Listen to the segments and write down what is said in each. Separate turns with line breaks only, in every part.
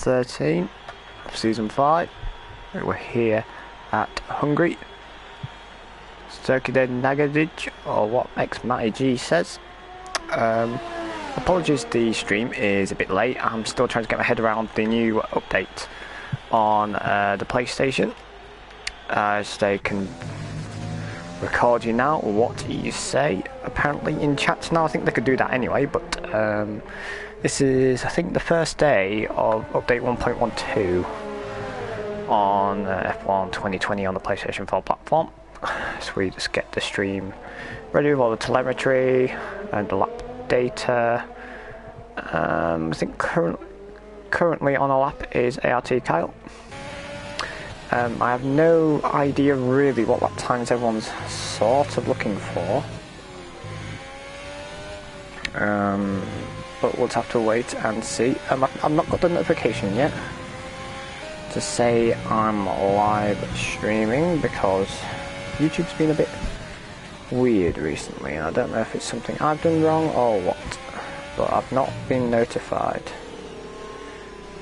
R13 of Season 5. We're here at Hungary. Circuit Nagadic, or what Matty G says. Apologies, the stream is a bit late. I'm still trying to get my head around the new update on the PlayStation. So they can record you now what you say. Apparently in chat now, I think they could do that anyway, but this is, I think, the first day of update 1.12 on F1 2020 on the PlayStation 4 platform. So we just get the stream ready with all the telemetry and the lap data. I think currently on a lap is ART Kyle. I have no idea really what lap times everyone's sort of looking for. But we'll have to wait and see. I've not got the notification yet to say I'm live streaming because YouTube's been a bit weird recently. I don't know if it's something I've done wrong or what, but I've not been notified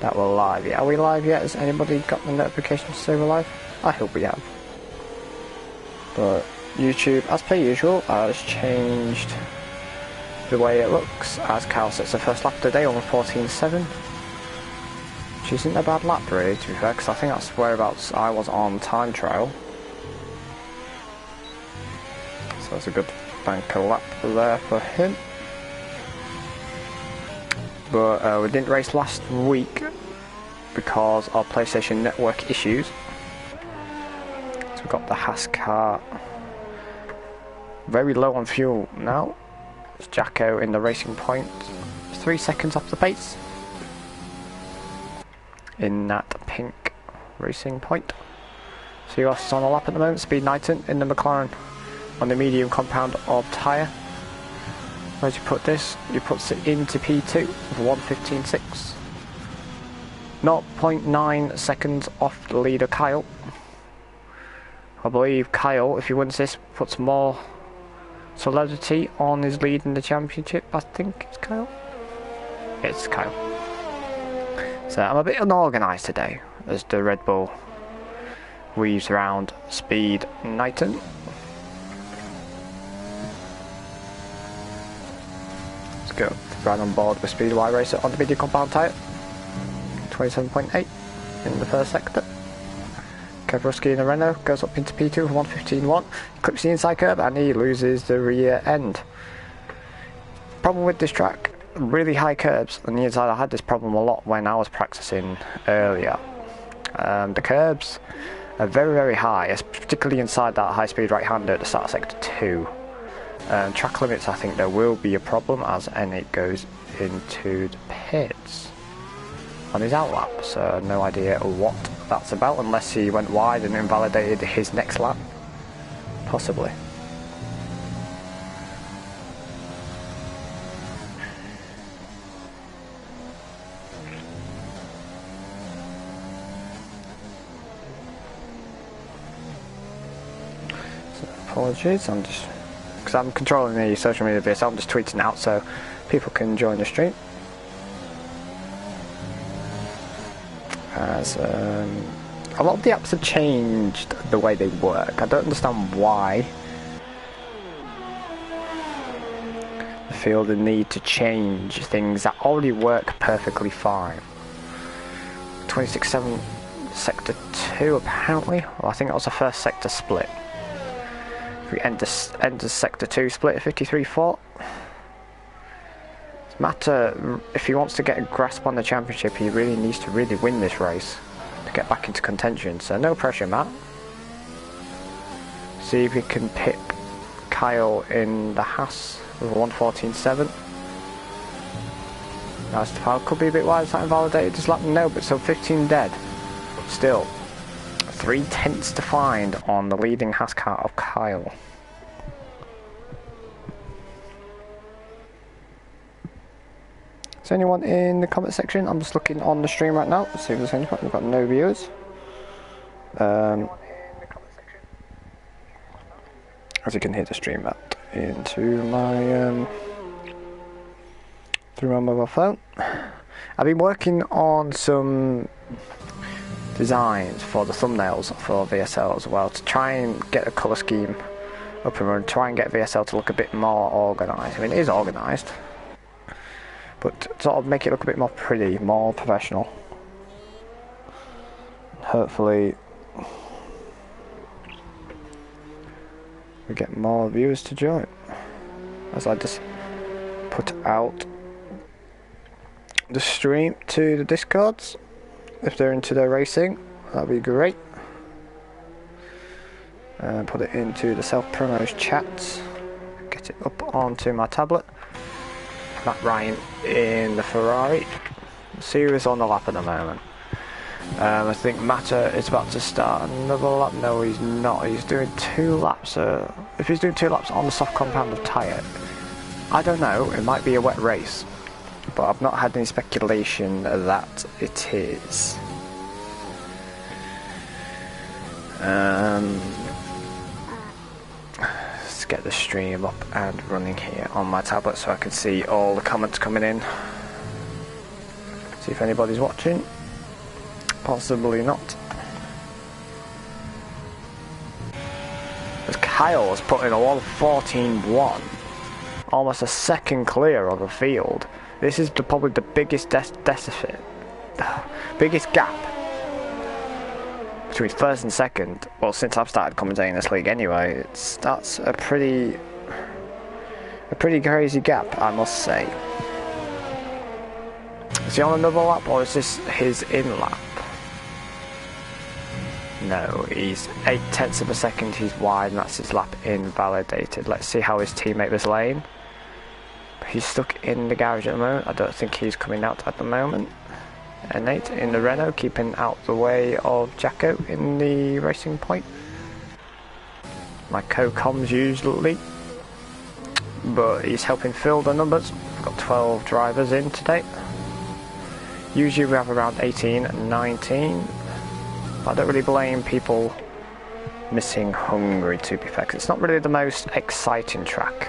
that we're live yet. Are we live yet? Has anybody got the notification to say we're live? I hope we have. But YouTube, as per usual, has changed the way it looks as Kyle sets the first lap today on 14.7. Which isn't a bad lap really, to be fair, because I think that's whereabouts I was on time trial. So that's a good banker lap there for him. But we didn't race last week because of PlayStation Network issues. So we've got the Haas car very low on fuel now. It's Jacko in the racing point, 3 seconds off the pace in that pink racing point. So you're on a lap at the moment. Speed Knighton in the McLaren on the medium compound of tyre. Where do you put this? You put it into P2 with 1:15.6. 0.9 seconds off the leader Kyle. I believe Kyle, if he wins this, puts more solidity on his lead in the championship. I think it's Kyle. It's Kyle. So I'm a bit unorganised today as the Red Bull weaves around Speed Knighton. Let's go right on board with Speed Y Racer on the medium compound tyre. 27.8 in the first sector. Kevruski in the Renault goes up into P2 for 1:15.1. Clips the inside curb and he loses the rear end. Problem with this track, really high curbs on the inside. I had this problem a lot when I was practicing earlier. The curbs are very, very high, particularly inside that high speed right hander at the start of sector 2. Track limits, I think there will be a problem as N8 goes into the pits on his outlap, so no idea what that's about unless he went wide and invalidated his next lap, possibly. So, apologies, I'm just, because I'm controlling the social media bit, so I'm just tweeting out so people can join the stream. As a lot of the apps have changed the way they work. I don't understand why they feel the need to change things that already work perfectly fine. 26.7 sector 2 apparently. Well, I think that was the first sector split. If we enter sector 2 split at 53.4. Matter if he wants to get a grasp on the championship, he really needs to really win this race to get back into contention. So no pressure, Matt. See if we can pick Kyle in the Haas with a 1:14.7. Now Stefan could be a bit wide. Is that invalidated? Just let me know. But so 15 dead. Still 3/10 to find on the leading Haas car of Kyle. Is there anyone in the comment section? I'm just looking on the stream right now. Let's see if there's anyone. We've got no viewers. As you can hear the stream that into my through my mobile phone. I've been working on some designs for the thumbnails for VSL as well to try and get a colour scheme up and running, try and get VSL to look a bit more organised. I mean, it is organised, but sort of make it look a bit more pretty, more professional. Hopefully we get more viewers to join as I just put out the stream to the Discords. If they're into their racing, that'd be great. And put it into the self-promos chats. Get it up onto my tablet. Matt Ryan in the Ferrari. See who's on the lap at the moment. I think Matter is about to start another lap. No, he's not. He's doing 2 laps. If he's doing 2 laps on the soft compound of tyre, I don't know. It might be a wet race, but I've not had any speculation that it is. Let's get the stream up and running here on my tablet so I can see all the comments coming in. See if anybody's watching. Possibly not. As Kyle has put in a 1:14.1, almost a second clear of the field. This is probably the biggest biggest gap between first and second. Well, since I've started commentating this league anyway, that's a pretty crazy gap, I must say. Is he on another lap, or is this his in lap? No, he's 0.8 of a second, he's wide, and that's his lap invalidated. Let's see how his teammate was laying. He's stuck in the garage at the moment. I don't think he's coming out at the moment. And Nate in the Renault, keeping out the way of Jacko in the racing point. My co-coms usually, but he's helping fill the numbers. We've got 12 drivers in today. Usually we have around 18 and 19. I don't really blame people missing Hungary, to be fair, 'cause it's not really the most exciting track,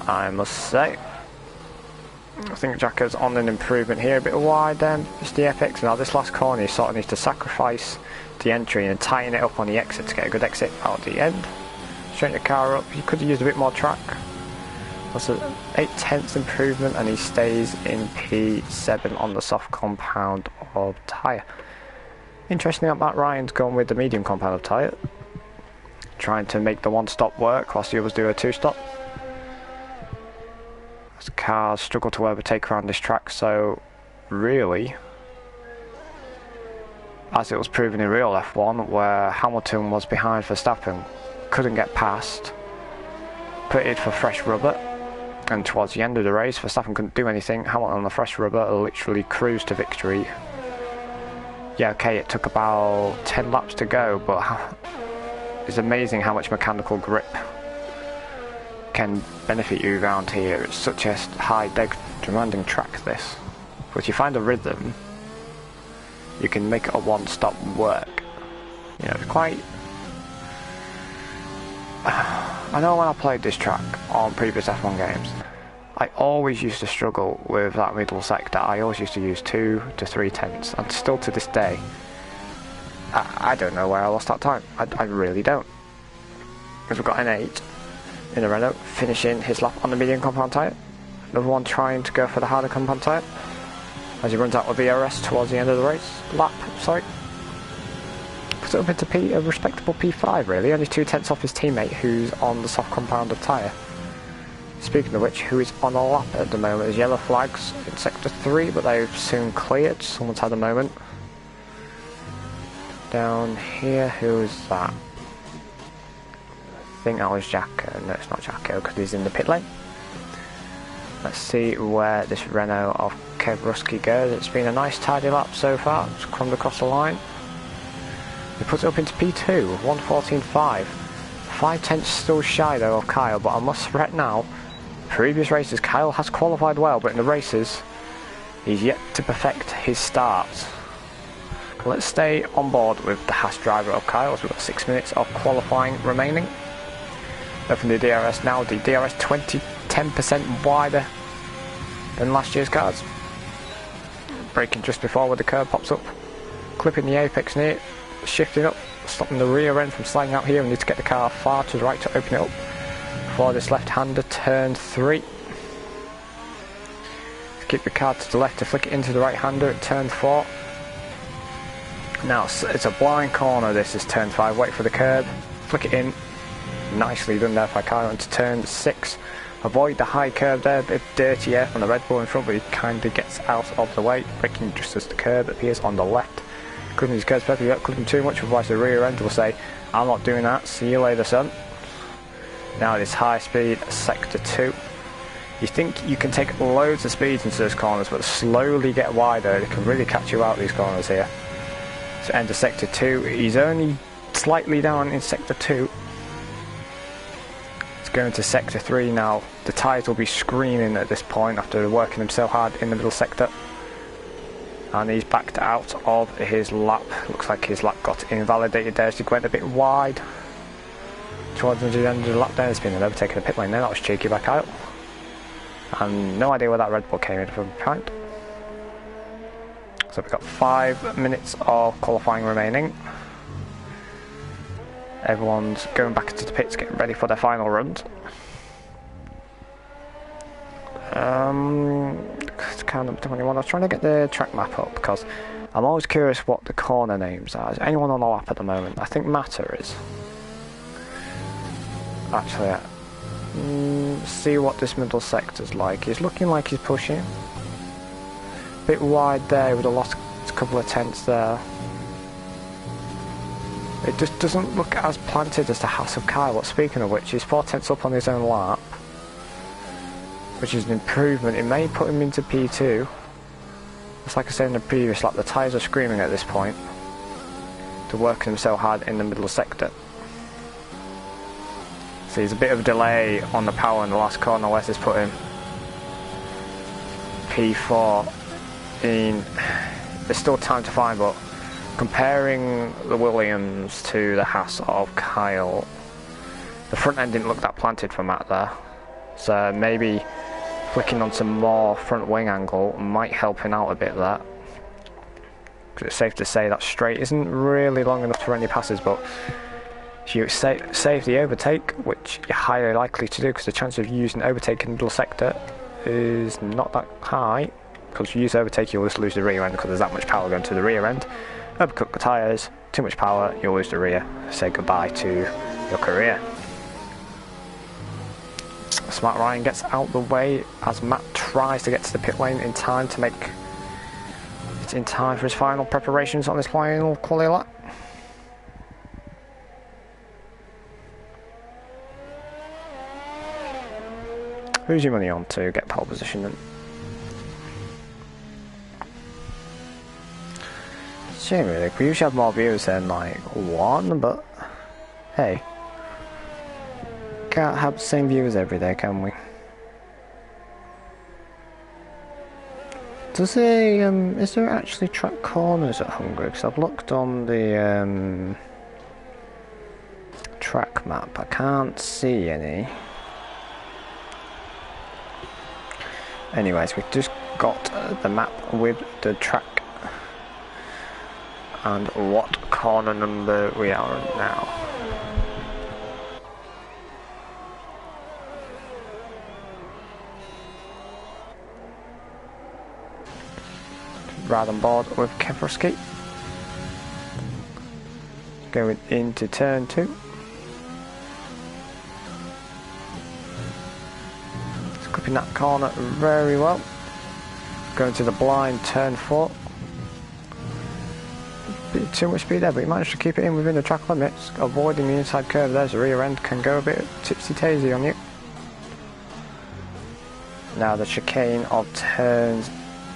I must say. I think Jacko's on an improvement here, a bit wide then. It's the FX. Now this last corner, you sort of need to sacrifice the entry and tighten it up on the exit to get a good exit out the end. Straighten the car up. You could have used a bit more track. That's an 0.8 improvement, and he stays in P7 on the soft compound of tyre. Interesting that Matt Ryan's gone with the medium compound of tyre, trying to make the 1-stop work whilst the others do a 2-stop. As cars struggle to overtake around this track, so really, as it was proven in real F1, where Hamilton was behind Verstappen, couldn't get past, pitted for fresh rubber, and towards the end of the race Verstappen couldn't do anything. Hamilton on the fresh rubber literally cruised to victory. Yeah, okay, it took about 10 laps to go, but it's amazing how much mechanical grip can benefit you around here. It's such a high demanding track, this. But if you find a rhythm, you can make a 1-stop work. You know, it's quite... I know when I played this track on previous F1 games, I always used to struggle with that middle sector. I always used to use 2 to 3 tenths, and still to this day, I don't know where I lost that time. I really don't. Because we've got an 8 in the Renault, finishing his lap on the medium compound tyre. Another one trying to go for the harder compound tyre as he runs out with the DRS towards the end of the lap. Puts it up into a respectable P5 really, only 2 tenths off his teammate who's on the soft compound of tyre. Speaking of which, who is on a lap at the moment is yellow flags in sector 3, but they've soon cleared. Someone's had a moment. Down here, who is that? I think that was Jacko. No, it's not Jacko because he's in the pit lane. Let's see where this Renault of Kevruski goes. It's been a nice tidy lap so far. It's crumbed across the line. He puts it up into P2, 1:14.5. 5 tenths still shy though of Kyle, but I must threat now. Previous races, Kyle has qualified well, but in the races, he's yet to perfect his starts. Let's stay on board with the Haas driver of Kyle, as we've got 6 minutes of qualifying remaining. From the DRS now, the DRS 10% wider than last year's cars. braking just before where the curb pops up, clipping the apex near, shifting up, stopping the rear end from sliding out here. We need to get the car far to the right to open it up for this left-hander, turn 3. Keep the car to the left to flick it into the right-hander at turn 4. Now it's a blind corner, this is turn 5, wait for the curb, flick it in, nicely done there by Kyle into turn 6. Avoid the high curb there, a bit of dirty air from the Red Bull in front, but he kind of gets out of the way, braking just as the curb appears on the left. Clipping his curbs perfectly up, clipping too much, otherwise the rear end will say, I'm not doing that, see you later son. Now it is high speed, sector 2. You think you can take loads of speeds into those corners, but slowly get wider, it can really catch you out these corners here. So enter sector 2, he's only slightly down in sector 2. It's going to sector 3 now. The tyres will be screaming at this point after working them so hard in the middle sector. And he's backed out of his lap. Looks like his lap got invalidated there as he went a bit wide. Towards the end of the lap there, there's been an overtaking the pit lane there, that was cheeky by Kyle. And no idea where that Red Bull came in from behind. So we've got 5 minutes of qualifying remaining. Everyone's going back into the pits, getting ready for their final runs. It's kind of 21. I was trying to get the track map up because I'm always curious what the corner names are. Is anyone on the lap at the moment? I think Matter is. Actually, see what this middle sector's like. He's looking like he's pushing. Bit wide there with a lost couple of tenths there. It just doesn't look as planted as the Haas of Kyle. But speaking of which, he's 4 tenths up on his own lap, which is an improvement. It may put him into P2. It's like I said in the previous lap, the tyres are screaming at this point. They're working them so hard in the middle sector. So there's a bit of a delay on the power in the last corner. Wes has put him P4 in. There's still time to find, but comparing the Williams to the Haas of Kyle, the front end didn't look that planted for Matt there. So maybe flicking on some more front wing angle might help him out a bit there. Because it's safe to say that straight isn't really long enough for any passes, but if you save the overtake, which you're highly likely to do because the chance of using overtake in the middle sector is not that high, because if you use overtake you'll just lose the rear end because there's that much power going to the rear end. Overcook the tyres, too much power, you'll lose the rear. Say goodbye to your career. Smart Ryan gets out the way as Matt tries to get to the pit lane in time to make it in time for his final preparations on this final quali lap. Who's your money on to get pole position then? Shame really, we usually have more viewers than like 1, but hey, can't have the same viewers every day, can we? Does is there actually track corners at Hungary? Because I've looked on the track map, I can't see any. Anyways, we've just got the map with the track and what corner number we are on now. Right on board with Kevrosky. Going into turn 2. Clipping that corner very well. Going to the blind turn 4. Bit too much speed there, but he managed to keep it in within the track limits, avoiding the inside curve. There's the rear end, can go a bit tipsy-tazy on you. Now the chicane of turns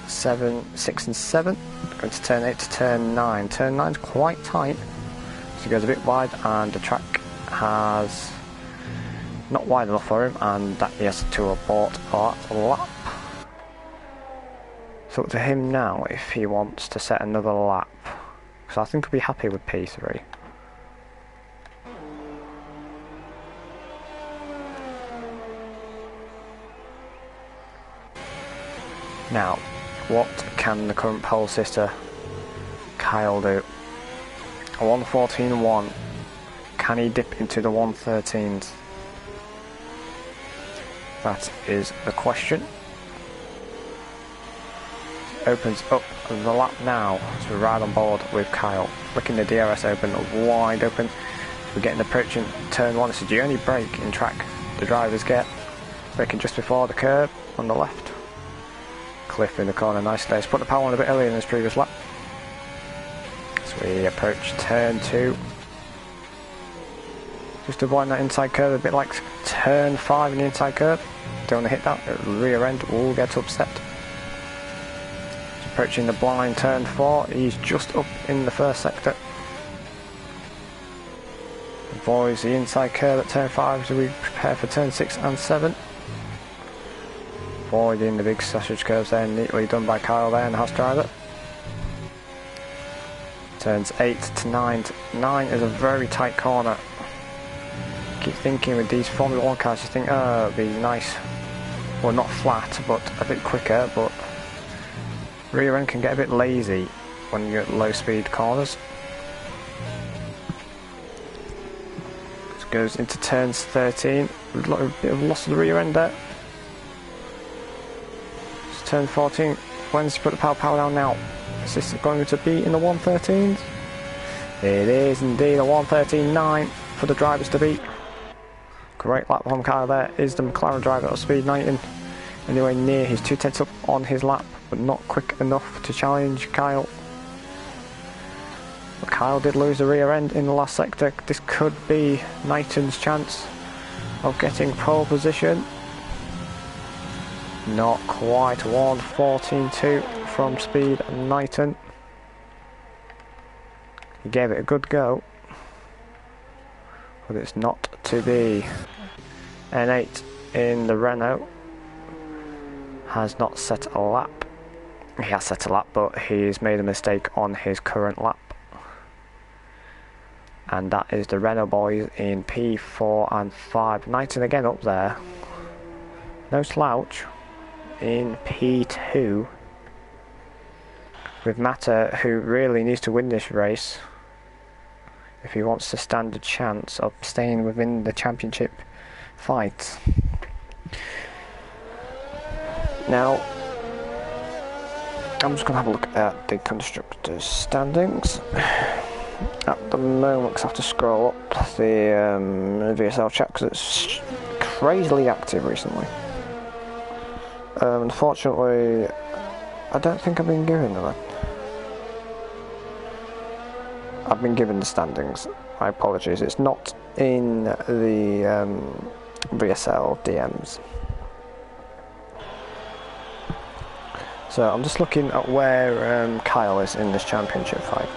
7, 6 and 7. Going to turn 8 to turn 9. Turn 9's quite tight, so he goes a bit wide and the track has not wide enough for him, and that he has to abort for that lap. So up to him now if he wants to set another lap, because I think he'll be happy with P3. Now, what can the current pole sitter Kyle do? A 1:14.1. Can he dip into the 1:13s? That is the question. Opens up the lap now to ride on board with Kyle. Flicking the DRS open, wide open. We're getting approaching turn 1. This is the only break in track the drivers get. Braking just before the curb on the left. Cliff in the corner nicely. Let's put the power on a bit earlier in this previous lap. As we approach turn 2. Just avoiding that inside curve, a bit like turn 5 in the inside curve. Don't want to hit that, the rear end will get upset. Approaching the blind turn 4, he's just up in the first sector. Avoids the inside curve at turn 5 as we prepare for turn 6 and 7. Avoiding the big sausage curves there, neatly done by Kyle there and the Haas driver. Turns 8 to 9. 9 is a very tight corner. Keep thinking with these Formula 1 cars, you think, oh, it'd be nice. Well, not flat, but a bit quicker, but rear end can get a bit lazy when you're at low speed corners. This goes into turns 13. A bit of loss of the rear end there. It's turn 14. When's he put the power down now? Is this going to be in the 1:13s? It is indeed a 1:13.9 for the drivers to beat. Great lap from Kyle there. Is the McLaren driver at speed 19. Anywhere near his 2/10 up on his lap, but not quick enough to challenge Kyle. But Kyle did lose the rear end in the last sector. This could be Knighton's chance of getting pole position. Not quite. 1:14.2 from speed Knighton. He gave it a good go, but it's not to be. N8 in the Renault has not set a lap. He has set a lap, but he's made a mistake on his current lap. And that is the Renault boys in P4 and 5. Knighton again up there. No slouch in P2. With Mata, who really needs to win this race if he wants to stand a chance of staying within the championship fight. Now, I'm just going to have a look at the constructors' standings. At the moment, 'cause I have to scroll up the VSL chat because it's crazily active recently. Unfortunately, I don't think I've been given them. I've been given the standings. My apologies. It's not in the VSL DMs. So I'm just looking at where Kyle is in this championship fight.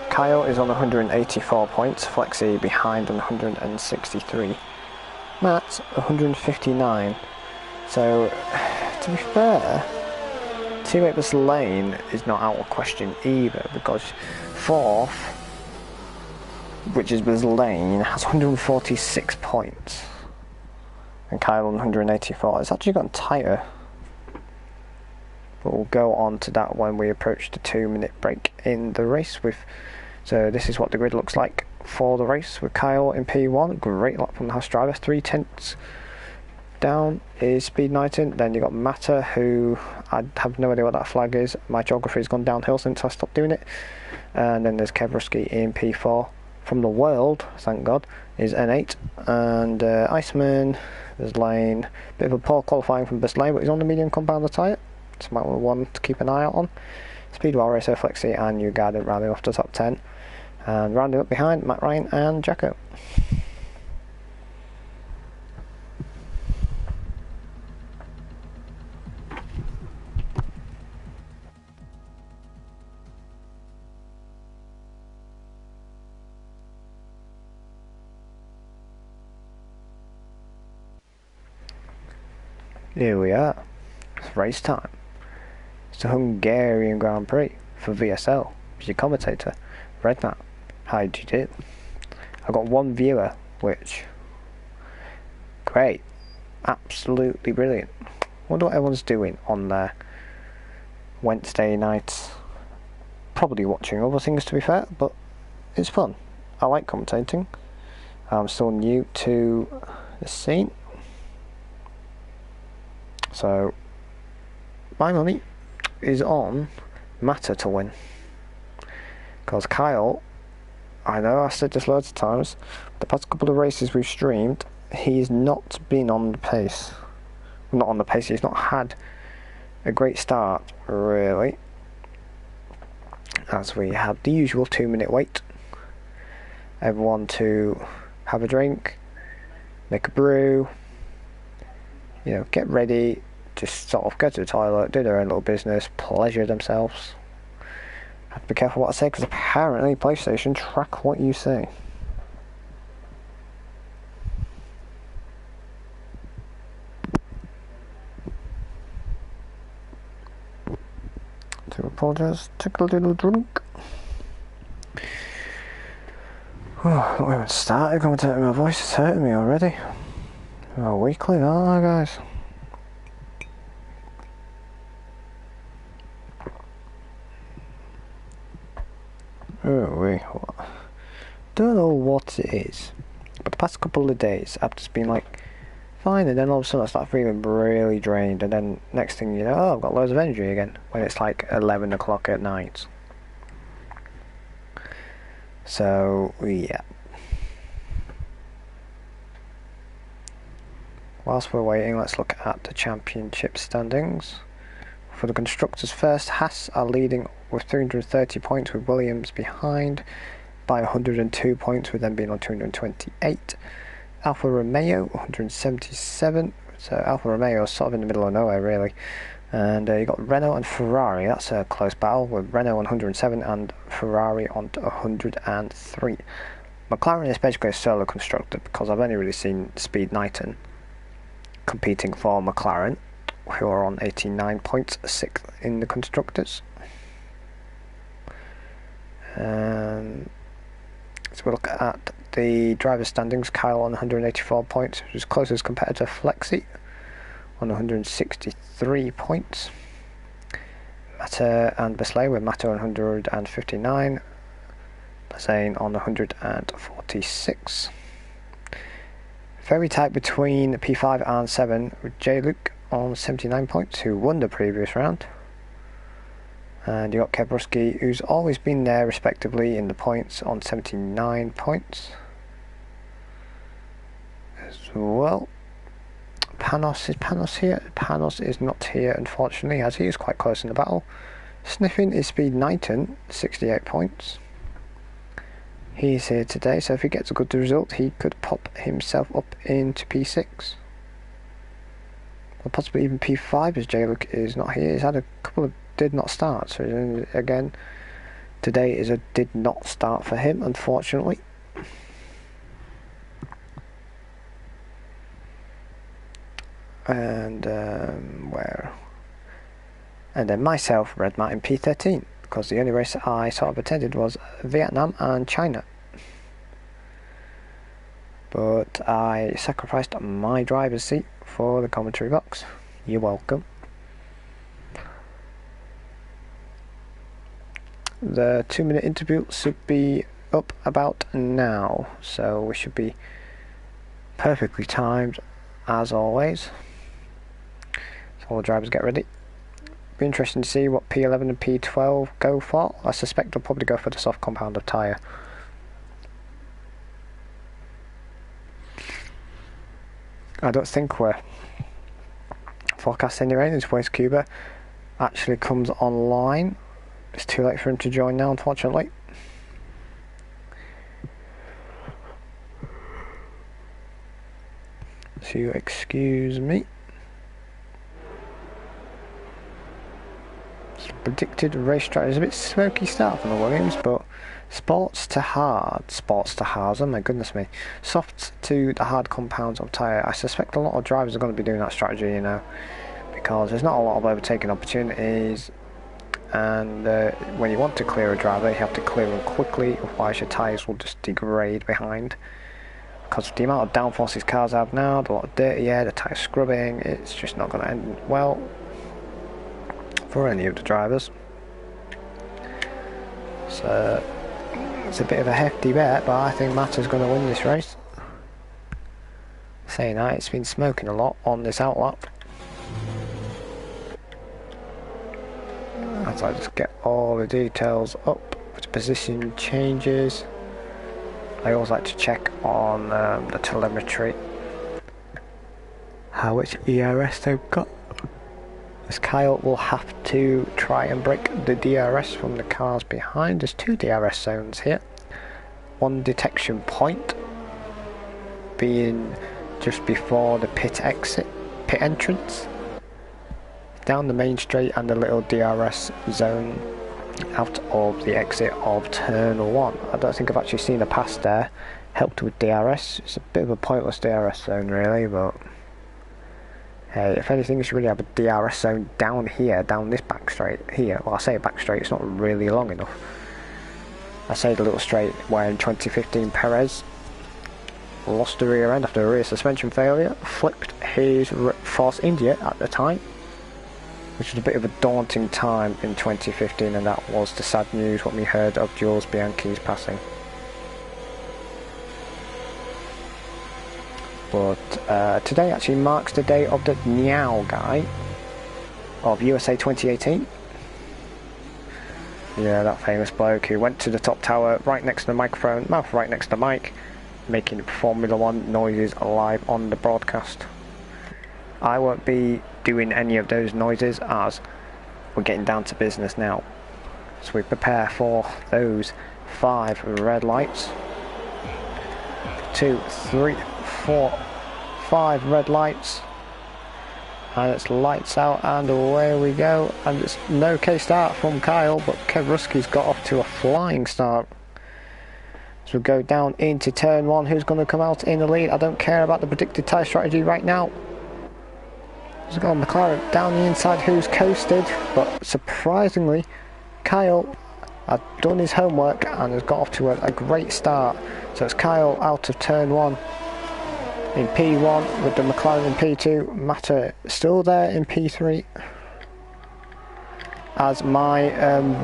Kyle is on 184 points, Flexi behind on 163. Matt's 159. So, to be fair, teammate Bus Lane is not out of question either, because 4th, which is Bus Lane, has 146 points. And Kyle on 184. It's actually gotten tighter. But we'll go on to that when we approach the 2-minute break in the race. So this is what the grid looks like for the race with Kyle in P1. Great lap from the Haas driver. 3/10 down is Speed Knighton. Then you've got Mata, who I have no idea what that flag is. My geography has gone downhill since I stopped doing it. And then there's Kevruski in P4. From the world, thank God, is N8. And Iceman, there's Lane. Bit of a poor qualifying from Bus Lane, but he's on the medium compounder tyre. So might want one to keep an eye out on. Speedwell Racer, Flexi and Newgarden rounding off the top 10. And rounding up behind, Matt Ryan and Jacko. Here we are. It's race time. It's the Hungarian Grand Prix for VSL. As your commentator, Redmat. How did you do? I got one viewer, which great, absolutely brilliant. Wonder what everyone's doing on their Wednesday night, probably watching other things to be fair, but it's fun. I like commentating. I'm still new to the scene, so my money is on Mata to win, because Kyle, I know I said this loads of times, the past couple of races we've streamed, he's not been on the pace. Not on the pace, he's not had a great start, really, as we had the usual 2-minute wait. Everyone to have a drink, make a brew, you know, get ready, just sort of go to the toilet, do their own little business, pleasure themselves. Have to be careful what I say, because apparently PlayStation track what you say. Do apologise, take a little drink. Oh, not even started commentating, my voice is hurting me already. Oh, weekly, aren't I, guys? Oh, wait, what? Don't know what it is, but the past couple of days I've just been like fine, and then all of a sudden I start feeling really drained, and then next thing you know, oh, I've got loads of energy again when it's like 11 o'clock at night. So yeah, whilst we're waiting, let's look at the championship standings. For the constructors first, Haas are leading with 330 points, with Williams behind by 102 points, with them being on 228. Alfa Romeo 177, so Alfa Romeo is sort of in the middle of nowhere really. And you've got Renault and Ferrari, that's a close battle, with Renault on 107 and Ferrari on 103. McLaren is basically a solo constructor, because I've only really seen Speed Knighton competing for McLaren, who are on 89 points, 6th in the constructors. So we'll look at the driver's standings. Kyle on 184 points, his closest competitor Flexi on 163 points. Mata and Bisley, with Mata on 159, Bassane on 146. Very tight between P5 and 7, with J. Luke on 79 points, who won the previous round. And you got Kebruski, who's always been there respectively in the points, on 79 points as well. Panos, is Panos here? Panos is not here, unfortunately, as he is quite close in the battle. Sniffing is Speed Knighton, 68 points. He's here today, so if he gets a good result, he could pop himself up into P6. Or possibly even P5, as J-Luke is not here. He's had a couple of did not start, so again, today is a did not start for him, unfortunately. And where? And then myself, Red Martin P13, because the only race I sort of attended was Vietnam and China. But I sacrificed my driver's seat for the commentary box. You're welcome. The 2-minute interview should be up about now, so we should be perfectly timed as always. So all the drivers get ready. Be interesting to see what P11 and P12 go for. I suspect they'll probably go for the soft compound of tyre. I don't think we're forecasting any rain. This Waste Cuba actually comes online. It's too late for him to join now, unfortunately. So you excuse me. Predicted race strategy is a bit smoky start from the Williams, but sports to hard, oh my goodness me, softs to the hard compounds of tyre. I suspect a lot of drivers are going to be doing that strategy, you know, because there's not a lot of overtaking opportunities, and when you want to clear a driver, you have to clear them quickly, otherwise your tyres will just degrade behind. Because of the amount of downforce these cars have now, the lot of dirty air, the tyre scrubbing, it's just not going to end well for any of the drivers. So it's a bit of a hefty bet, but I think Mata's going to win this race. Saying that, it's been smoking a lot on this outlap. As I just get all the details up, with position changes. I always like to check on the telemetry how much ERS they've got, as Kyle will have to try and break the DRS from the cars behind. There's 2 DRS zones here, one detection point being just before the pit entrance, down the main straight, and the little DRS zone out of the exit of turn 1. I don't think I've actually seen a pass there. Helped with DRS. It's a bit of a pointless DRS zone really, but hey, if anything, you should really have a DRS zone down here, down this back straight here. Well, I say back straight, it's not really long enough. I say the little straight where in 2015 Perez lost the rear end after a rear suspension failure, flipped his Force India at the time, which was a bit of a daunting time in 2015, and that was the sad news when we heard of Jules Bianchi's passing. But today actually marks the day of the Niao guy of USA 2018. Yeah, that famous bloke who went to the top tower right next to the microphone, mouth right next to the mic, making Formula 1 noises live on the broadcast. I won't be doing any of those noises as we're getting down to business now. So we prepare for those 5 red lights. 2, 3, 4, 5 red lights. And it's lights out and away we go. And it's an okay start from Kyle, but Kev Ruski's got off to a flying start. So we'll go down into turn 1. Who's going to come out in the lead? I don't care about the predicted tyre strategy right now. There's got McLaren down the inside who's coasted, but surprisingly Kyle had done his homework and has got off to a great start. So it's Kyle out of turn 1 in P1 with the McLaren in P2, Mata still there in P3 as my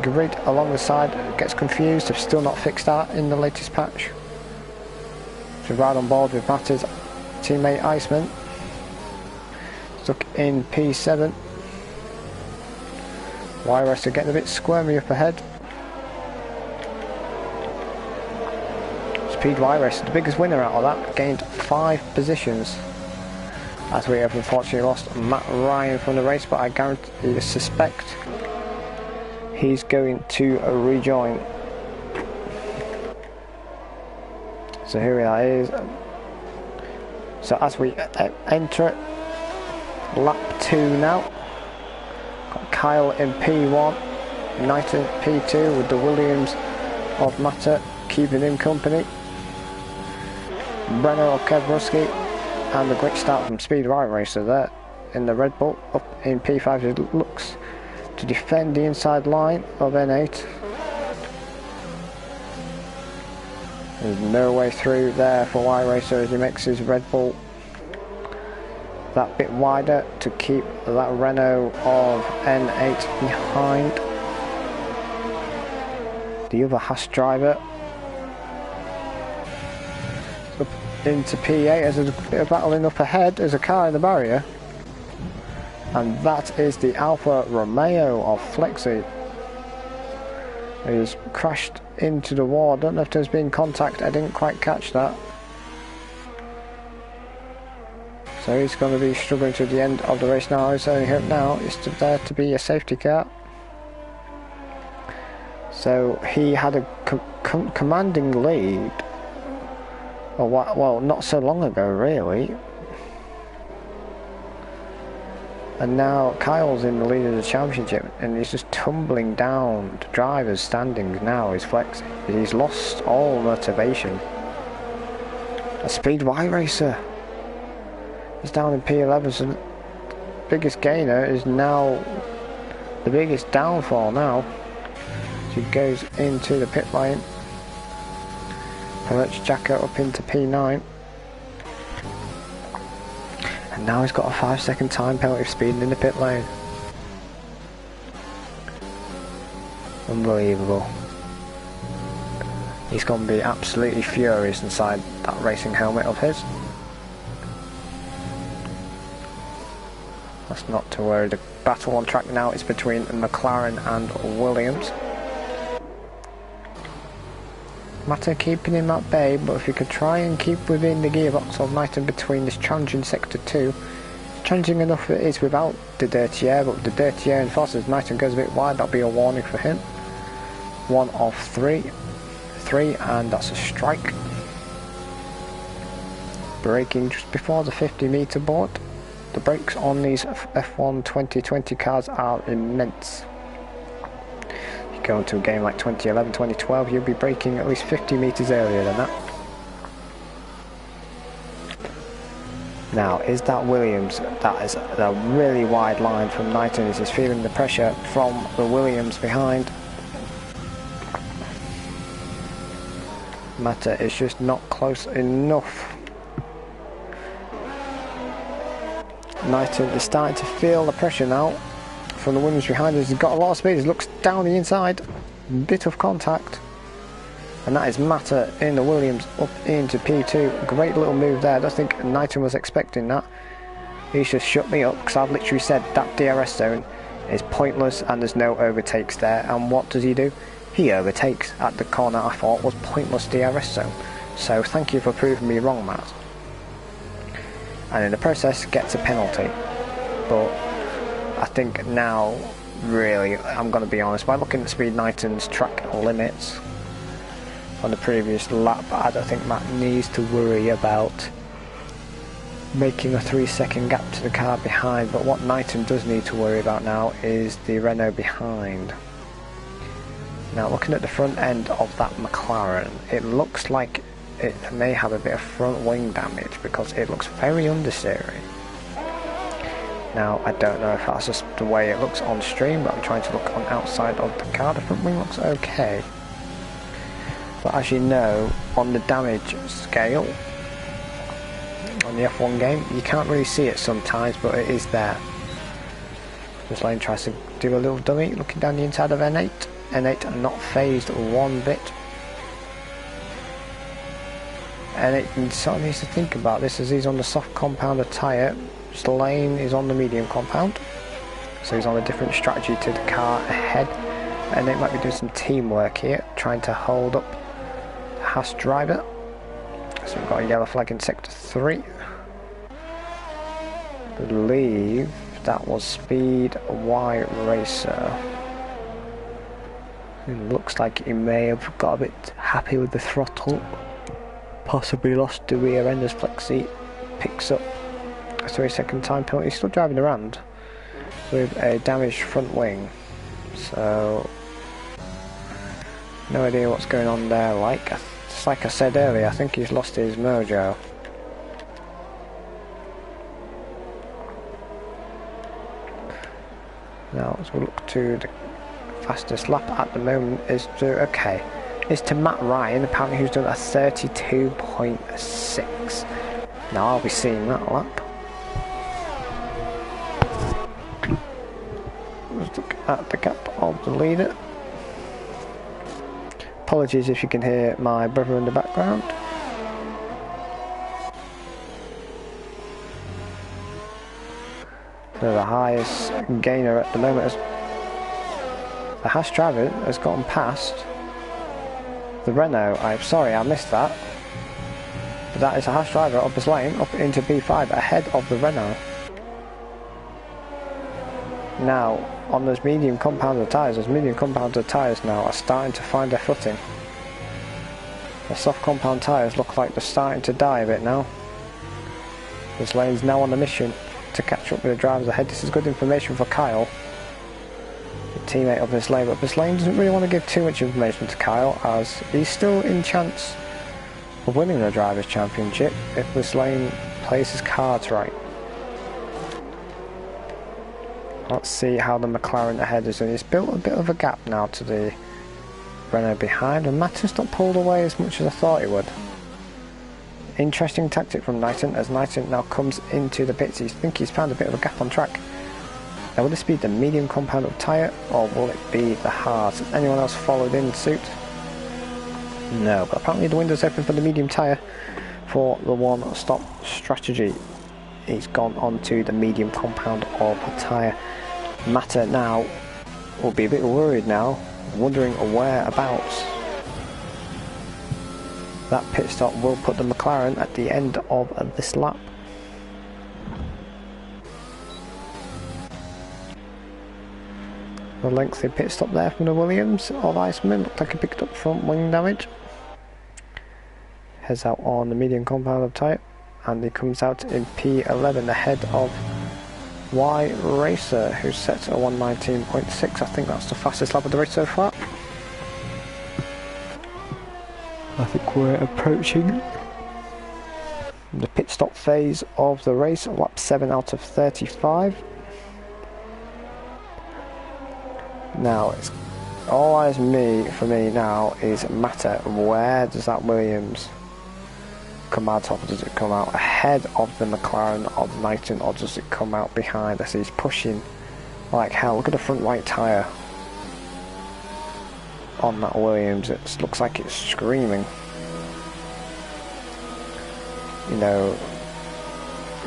grid along the side gets confused. I've still not fixed that in the latest patch. So right on board with Mata's teammate Iceman, stuck in P7. YRS are getting a bit squirmy up ahead. Speed YRS, the biggest winner out of that, gained 5 positions. As we have unfortunately lost Matt Ryan from the race, but I suspect he's going to rejoin. So here it is. So as we enter lap 2 now, got Kyle in P1, Knight in P2 with the Williams of Mata keeping him company. Brenner of Kev Ruski, and the great start from Speed Racer there in the Red Bull up in P5. It looks to defend the inside line of N8. There's no way through there for Y-Racer as he makes his Red Bull that bit wider to keep that Renault of N8 behind. The other Haas driver up into P8 as there's a bit of battling up ahead. There's a car in the barrier, and that is the Alfa Romeo of Flexi. He's crashed into the wall. I don't know if there's been contact, I didn't quite catch that. So he's going to be struggling to the end of the race now. His only hope now is there to be a safety car. So he had a commanding lead, well, not so long ago really. And now Kyle's in the lead of the championship, and he's just tumbling down the driver's standings now. He's flexing. He's lost all motivation. A Speed Y Racer is down in P11, so the biggest gainer is now the biggest downfall now. So he goes into the pit lane. Promotes Jacko up into P9. And now he's got a 5-second time penalty for speeding in the pit lane. Unbelievable. He's going to be absolutely furious inside that racing helmet of his. That's not to worry. The battle on track now is between McLaren and Williams. Mata keeping him at bay, but if you could try and keep within the gearbox of Knighton between this challenging sector 2. Challenging enough it is without the dirty air, but the dirty air enforces Knighton goes a bit wide. That'll be a warning for him. 1 of 3, and that's a strike. Braking just before the 50-metre board. The brakes on these F1 2020 cars are immense. You go into a game like 2011, 2012, you'll be braking at least 50 metres earlier than that. Now, is that Williams? That is a really wide line from Knighton. He's feeling the pressure from the Williams behind. Mata is just not close enough. Knighton is starting to feel the pressure now from the Williams behind us. He's got a lot of speed. He looks down the inside. Bit of contact. And that is Mata in the Williams up into P2. Great little move there. I don't think Knighton was expecting that. He's just shut me up because I've literally said that DRS zone is pointless and there's no overtakes there. And what does he do? He overtakes at the corner I thought was pointless DRS zone. So thank you for proving me wrong, Matt. And in the process gets a penalty. But I think now, really, I'm going to be honest, by looking at Speed Knighton's track limits on the previous lap, I don't think Matt needs to worry about making a 3-second gap to the car behind. But what Knighton does need to worry about now is the Renault behind. Now, looking at the front end of that McLaren, it looks like it may have a bit of front wing damage because it looks very understeery. Now, I don't know if that's just the way it looks on stream, but I'm trying to look on outside of the car. The front wing looks okay. But as you know, on the damage scale, on the F1 game, you can't really see it sometimes, but it is there. This lane tries to do a little dummy, looking down the inside of N8. N8 not phased one bit. N8 sort of needs to think about this as he's on the soft compounder tyre. Lane is on the medium compound, so he's on a different strategy to the car ahead. N8 might be doing some teamwork here, trying to hold up the Haas driver. So we've got a yellow flag in sector 3. I believe that was Speed Y Racer. It looks like he may have got a bit happy with the throttle, possibly lost the rear end as Flexi picks up a 3-second time penalty. He's still driving around with a damaged front wing, so no idea what's going on there. Just like I said earlier, I think he's lost his mojo. Now as we look to the fastest lap at the moment is to Matt Ryan, apparently, who's done a 32.6. Now I'll be seeing that lap. Let's look at the gap of the leader. Apologies if you can hear my brother in the background. So the highest gainer at the moment is the Haas driver has gotten past the Renault. I'm sorry, I missed that. But that is a Haas driver up his lane, up into B5, ahead of the Renault. Now, on those medium compounded tyres, now are starting to find their footing. The soft compound tyres look like they're starting to die a bit now. This lane's now on a mission to catch up with the drivers ahead. This is good information for Kyle, the teammate of this lane, but this lane doesn't really want to give too much information to Kyle, as he's still in chance of winning the Drivers' Championship if this lane plays his cards right. Let's see how the McLaren ahead is doing. It's built a bit of a gap now to the Renault behind, and Mattis not pulled away as much as I thought he would. Interesting tactic from Knighton, as Knighton now comes into the pits. I think he's found a bit of a gap on track Now will this be the medium compound tyre or will it be the hard? Has anyone else followed in suit? No, but apparently the window's open for the medium tyre for the one-stop strategy. He's gone on to the medium compound of tyre. Mata now will be a bit worried now, wondering whereabouts that pit stop will put the McLaren at the end of this lap. The lengthy pit stop there from the Williams of Iceman. Looked like he picked up front wing damage. Heads out on the medium compound of tyre, and he comes out in P11 ahead of Y Racer, who sets a 1:19.6. I think that's the fastest lap of the race so far. I think we're approaching the pit stop phase of the race, lap 7 out of 35. Now it's all eyes for me now is Mata. Where does that Williams come out of? Does it come out ahead of the McLaren of Knighton, or does it come out behind as he's pushing like hell? Look at the front right tyre on that Williams. It looks like it's screaming. You know,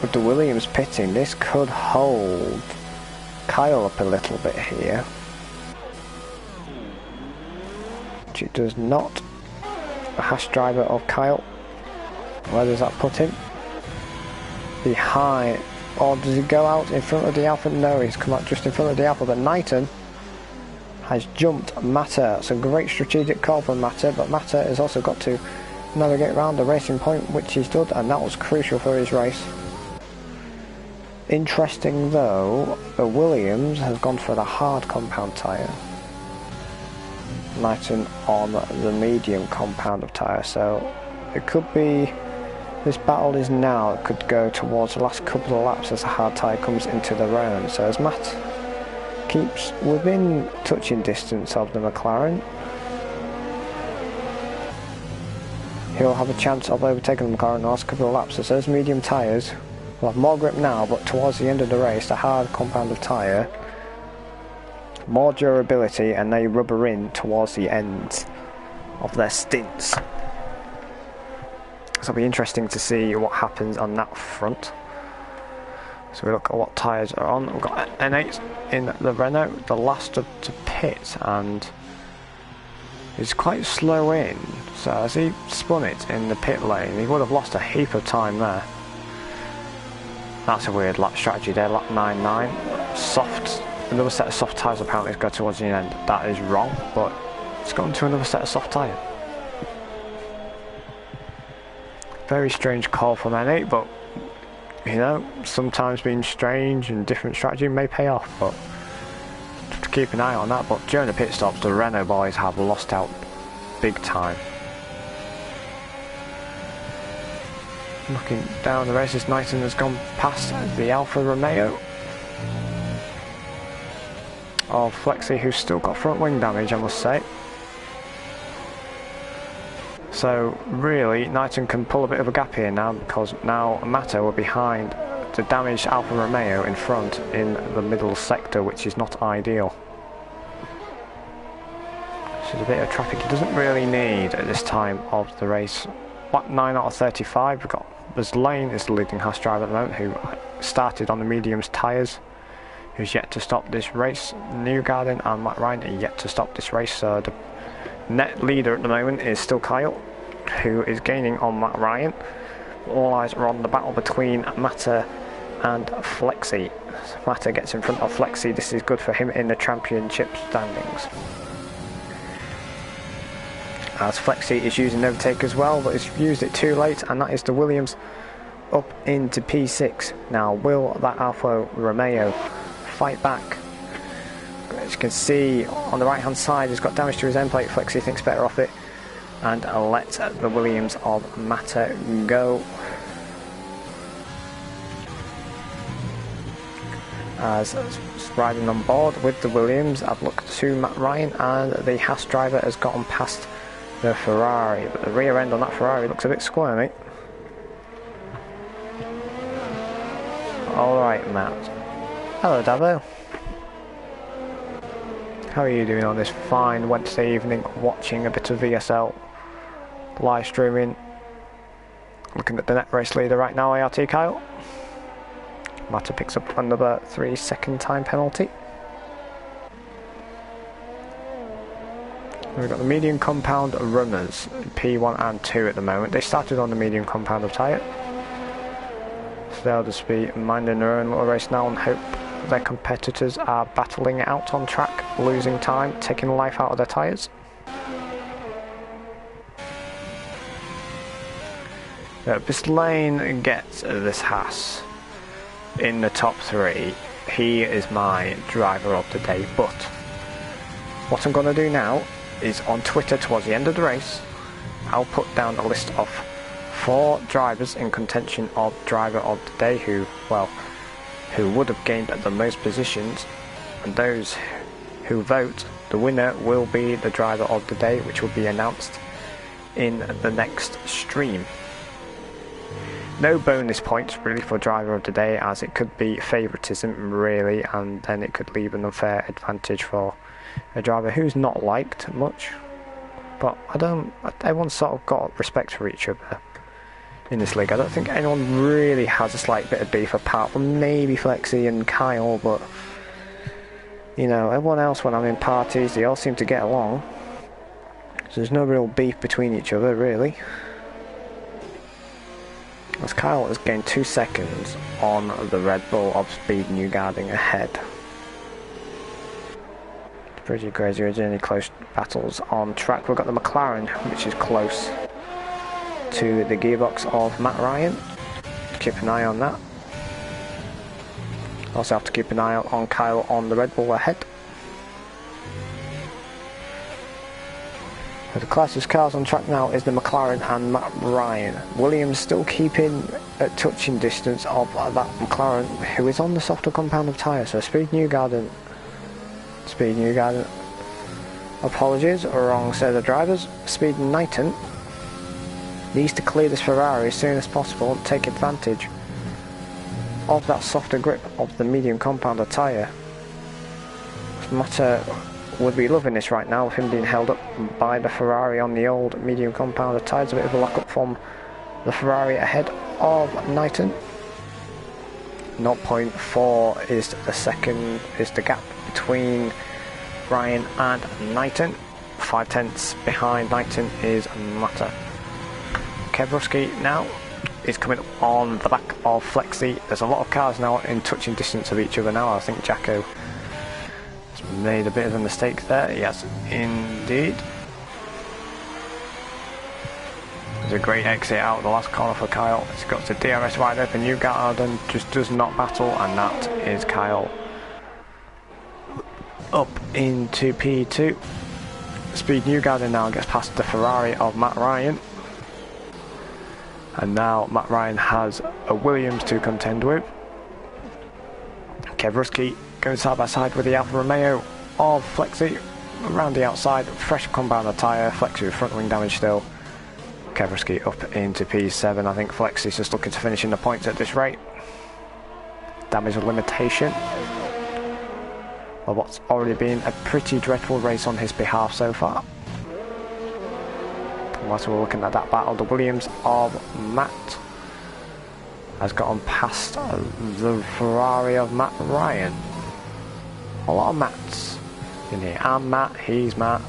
with the Williams pitting, this could hold Kyle up a little bit here, which it does not. The Haas driver of Kyle, where does that put him? Behind, or does he go out in front of the Alpha? No, he's come out just in front of the Alpha, but Knighton has jumped Mata. It's a great strategic call from Mata, but Mata has also got to navigate around the racing point, which he's done, and that was crucial for his race. Interesting though, the Williams has gone for the hard compound tyre, Knighton on the medium compound of tyre, so it could be, this battle is now, it could go towards the last couple of laps as the hard tyre comes into the round. So as Matt keeps within touching distance of the McLaren, he'll have a chance of overtaking the McLaren in the last couple of laps. As those medium tyres will have more grip now, but towards the end of the race, the hard compound of tyre, more durability, and they rubber in towards the end of their stints. So it'll be interesting to see what happens on that front. So we look at what tyres are on. We've got N8 in the Renault, the last to pit, and he's quite slow in. So as he spun it in the pit lane, he would have lost a heap of time there. That's a weird lap strategy there, lap 9.9. Soft, another set of soft tyres apparently go towards the end. That is wrong, but it's gone to another set of soft tyre. Very strange call from N8, but you know, sometimes being strange and different strategy may pay off, but to keep an eye on that. But during the pit stops, the Renault boys have lost out big time. Looking down the races, Knighton has gone past the Alfa Romeo of Flexi, who's still got front wing damage, I must say. So really, Knighton can pull a bit of a gap here now, because now Mata were behind the damaged Alfa Romeo in front in the middle sector, which is not ideal. This is a bit of traffic he doesn't really need at this time of the race. Lap 9 out of 35, we've got Buzz Lane is the leading Haas driver at the moment, who started on the mediums tyres, who's yet to stop this race. Newgarden and Matt Ryan are yet to stop this race, so the net leader at the moment is still Kyle, who is gaining on Matt Ryan. All eyes are on the battle between Mata and Flexi. Mata gets in front of Flexi. This is good for him in the championship standings, as Flexi is using overtake as well, but he's used it too late, and that is the Williams up into P6. Now will that Alfa Romeo fight back? As you can see on the right hand side, he's got damage to his end plate. Flexi thinks better off it and let the Williams of Mata go. As riding on board with the Williams, I've looked to Matt Ryan, and the Haas driver has gotten past the Ferrari, but the rear end on that Ferrari looks a bit squirmy. Alright, Matt. Hello, Davo. How are you doing on this fine Wednesday evening, watching a bit of VSL live streaming? Looking at the net race leader right now, ART Kyle. Mata picks up another 3-second time penalty. We've got the medium compound runners, P1 and 2 at the moment. They started on the medium compound of tyre. So they'll just be minding their own little race now and hope their competitors are battling it out on track, losing time, taking life out of their tyres. If this lane gets this Haas in the top 3, he is my driver of the day. But what I'm going to do now is on Twitter towards the end of the race, I'll put down a list of 4 drivers in contention of driver of the day who would have gained the most positions, and those who vote, the winner will be the driver of the day, which will be announced in the next stream. No bonus points really for driver of the day, as it could be favouritism really, and then it could leave an unfair advantage for a driver who's not liked much. But everyone's sort of got respect for each other in this league. I don't think anyone really has a slight bit of beef apart from maybe Flexi and Kyle, but you know, everyone else when I'm in parties, they all seem to get along. So there's no real beef between each other really. As Kyle has gained 2 seconds on the Red Bull of Speed Newgarden ahead. Pretty crazy, there's any close battles on track. We've got the McLaren, which is close to the gearbox of Matt Ryan. Keep an eye on that. Also have to keep an eye out on Kyle on the Red Bull ahead. The closest cars on track now is the McLaren and Matt Ryan. Williams still keeping at touching distance of that McLaren, who is on the softer compound of tyre. So Speed Newgarden. Apologies, wrong set of drivers. Speed Knighton needs to clear this Ferrari as soon as possible and take advantage of that softer grip of the medium compound of tyre. Mata would be loving this right now with him being held up by the Ferrari on the old medium compound of tyres. A bit of a lock-up from the Ferrari ahead of Knighton. 0.4 is the gap between Ryan and Knighton. 5 tenths behind Knighton is Mata. Kevruski now is coming up on the back of Flexi. There's a lot of cars now in touching distance of each other now. I think Jacko has made a bit of a mistake there. Yes, indeed. There's a great exit out of the last corner for Kyle. He's got the DRS wide open. Newgarden just does not battle, and that is Kyle up into P2. Speed Newgarden now gets past the Ferrari of Matt Ryan. And now Matt Ryan has a Williams to contend with. Kevruski going side by side with the Alfa Romeo of Flexi. Around the outside, fresh compound of tyre. Flexi with front wing damage still. Kevruski up into P7. I think Flexi's just looking to finish in the points at this rate. Damage limitation. Well, what's already been a pretty dreadful race on his behalf so far. Whilst we're looking at that battle, the Williams of Matt has gotten past the Ferrari of Matt Ryan. A lot of Matts in here. I'm Matt, he's Matt,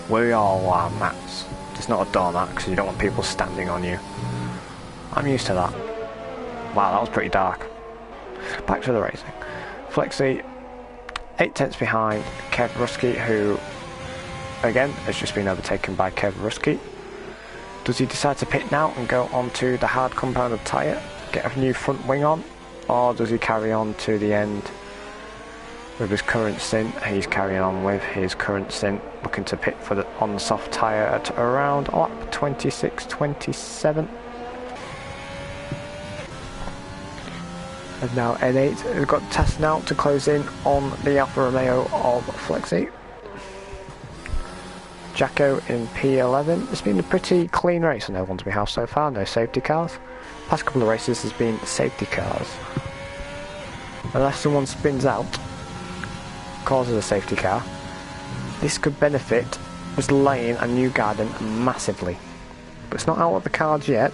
we all are Matts. It's not a doormat because you don't want people standing on you. I'm used to that. Wow, that was pretty dark. Back to the racing. Flexi 8 tenths behind Kevruski, who again has just been overtaken by Kevruski. Does he decide to pit now and go onto the hard compound of tyre, get a new front wing on, or does he carry on to the end with his current stint? He's carrying on with his current stint, looking to pit for on the soft tyre at around lap 26, 27. And now N8 has got tests now to close in on the Alfa Romeo of Flexi. Jacko in P11. It's been a pretty clean race on everyone's behalf so far, no safety cars. Past couple of races has been safety cars. Unless someone spins out, causes a safety car, This could benefit Lane and Newgarden massively. But it's not out of the cards yet.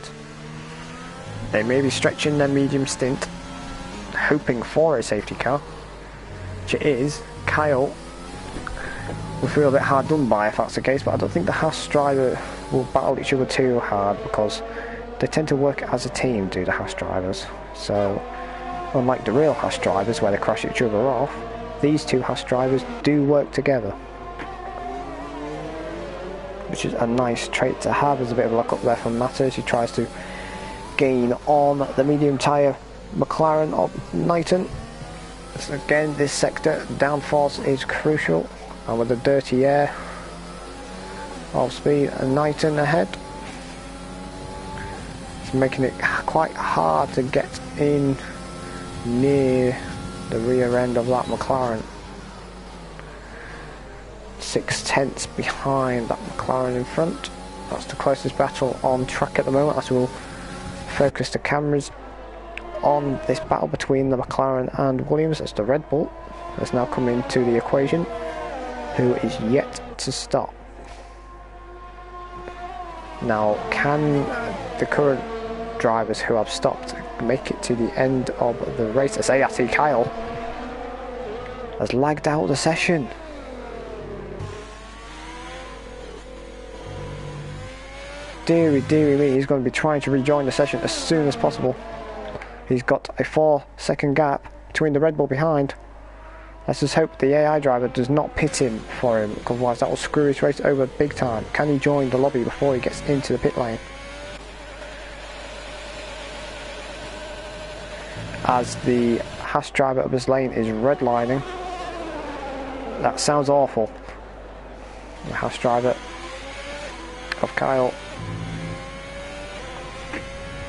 They may be stretching their medium stint, hoping for a safety car, which it is. Kyle will feel a bit hard done by if that's the case, but I don't think the Haas driver will battle each other too hard because they tend to work as a team, do the Haas drivers. So, unlike the real Haas drivers where they crash each other off, these two Haas drivers do work together, which is a nice trait to have. There's a bit of luck up there from Matters, who tries to gain on the medium tyre McLaren of Knighton. So again, this sector, downforce is crucial, and with the dirty air of speed and Knighton ahead, it's making it quite hard to get in near the rear end of that McLaren. 6/10 behind that McLaren in front. That's the closest battle on track at the moment, as we'll focus the cameras on this battle between the McLaren and Williams. As the Red Bull has now come into the equation, who is yet to stop. Now, can the current drivers who have stopped make it to the end of the race? As ART Kyle has lagged out the session. Deary me, he's going to be trying to rejoin the session as soon as possible. He's got a 4-second gap between the Red Bull behind. Let's just hope the AI driver does not pit him for him, otherwise that will screw his race over big time. Can he join the lobby before he gets into the pit lane? As the Haas driver of his lane is redlining. That sounds awful. The Haas driver of Kyle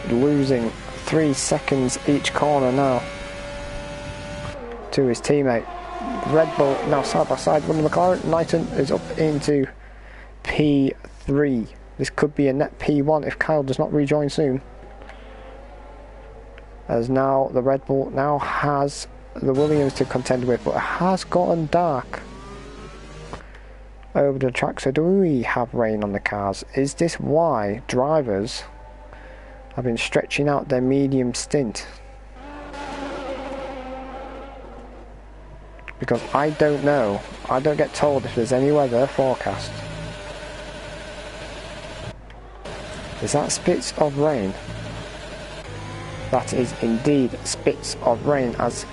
losing 3 seconds each corner now to his teammate. Red Bull now side by side with the McLaren. Knighton is up into P3. This could be a net P1 if Kyle does not rejoin soon. As now the Red Bull now has the Williams to contend with, but it has gotten dark over the track. So do we have rain on the cars? Is this why drivers have been stretching out their medium stint? Because I don't know. I don't get told if there's any weather forecast. Is that spits of rain? That is indeed spits of rain. As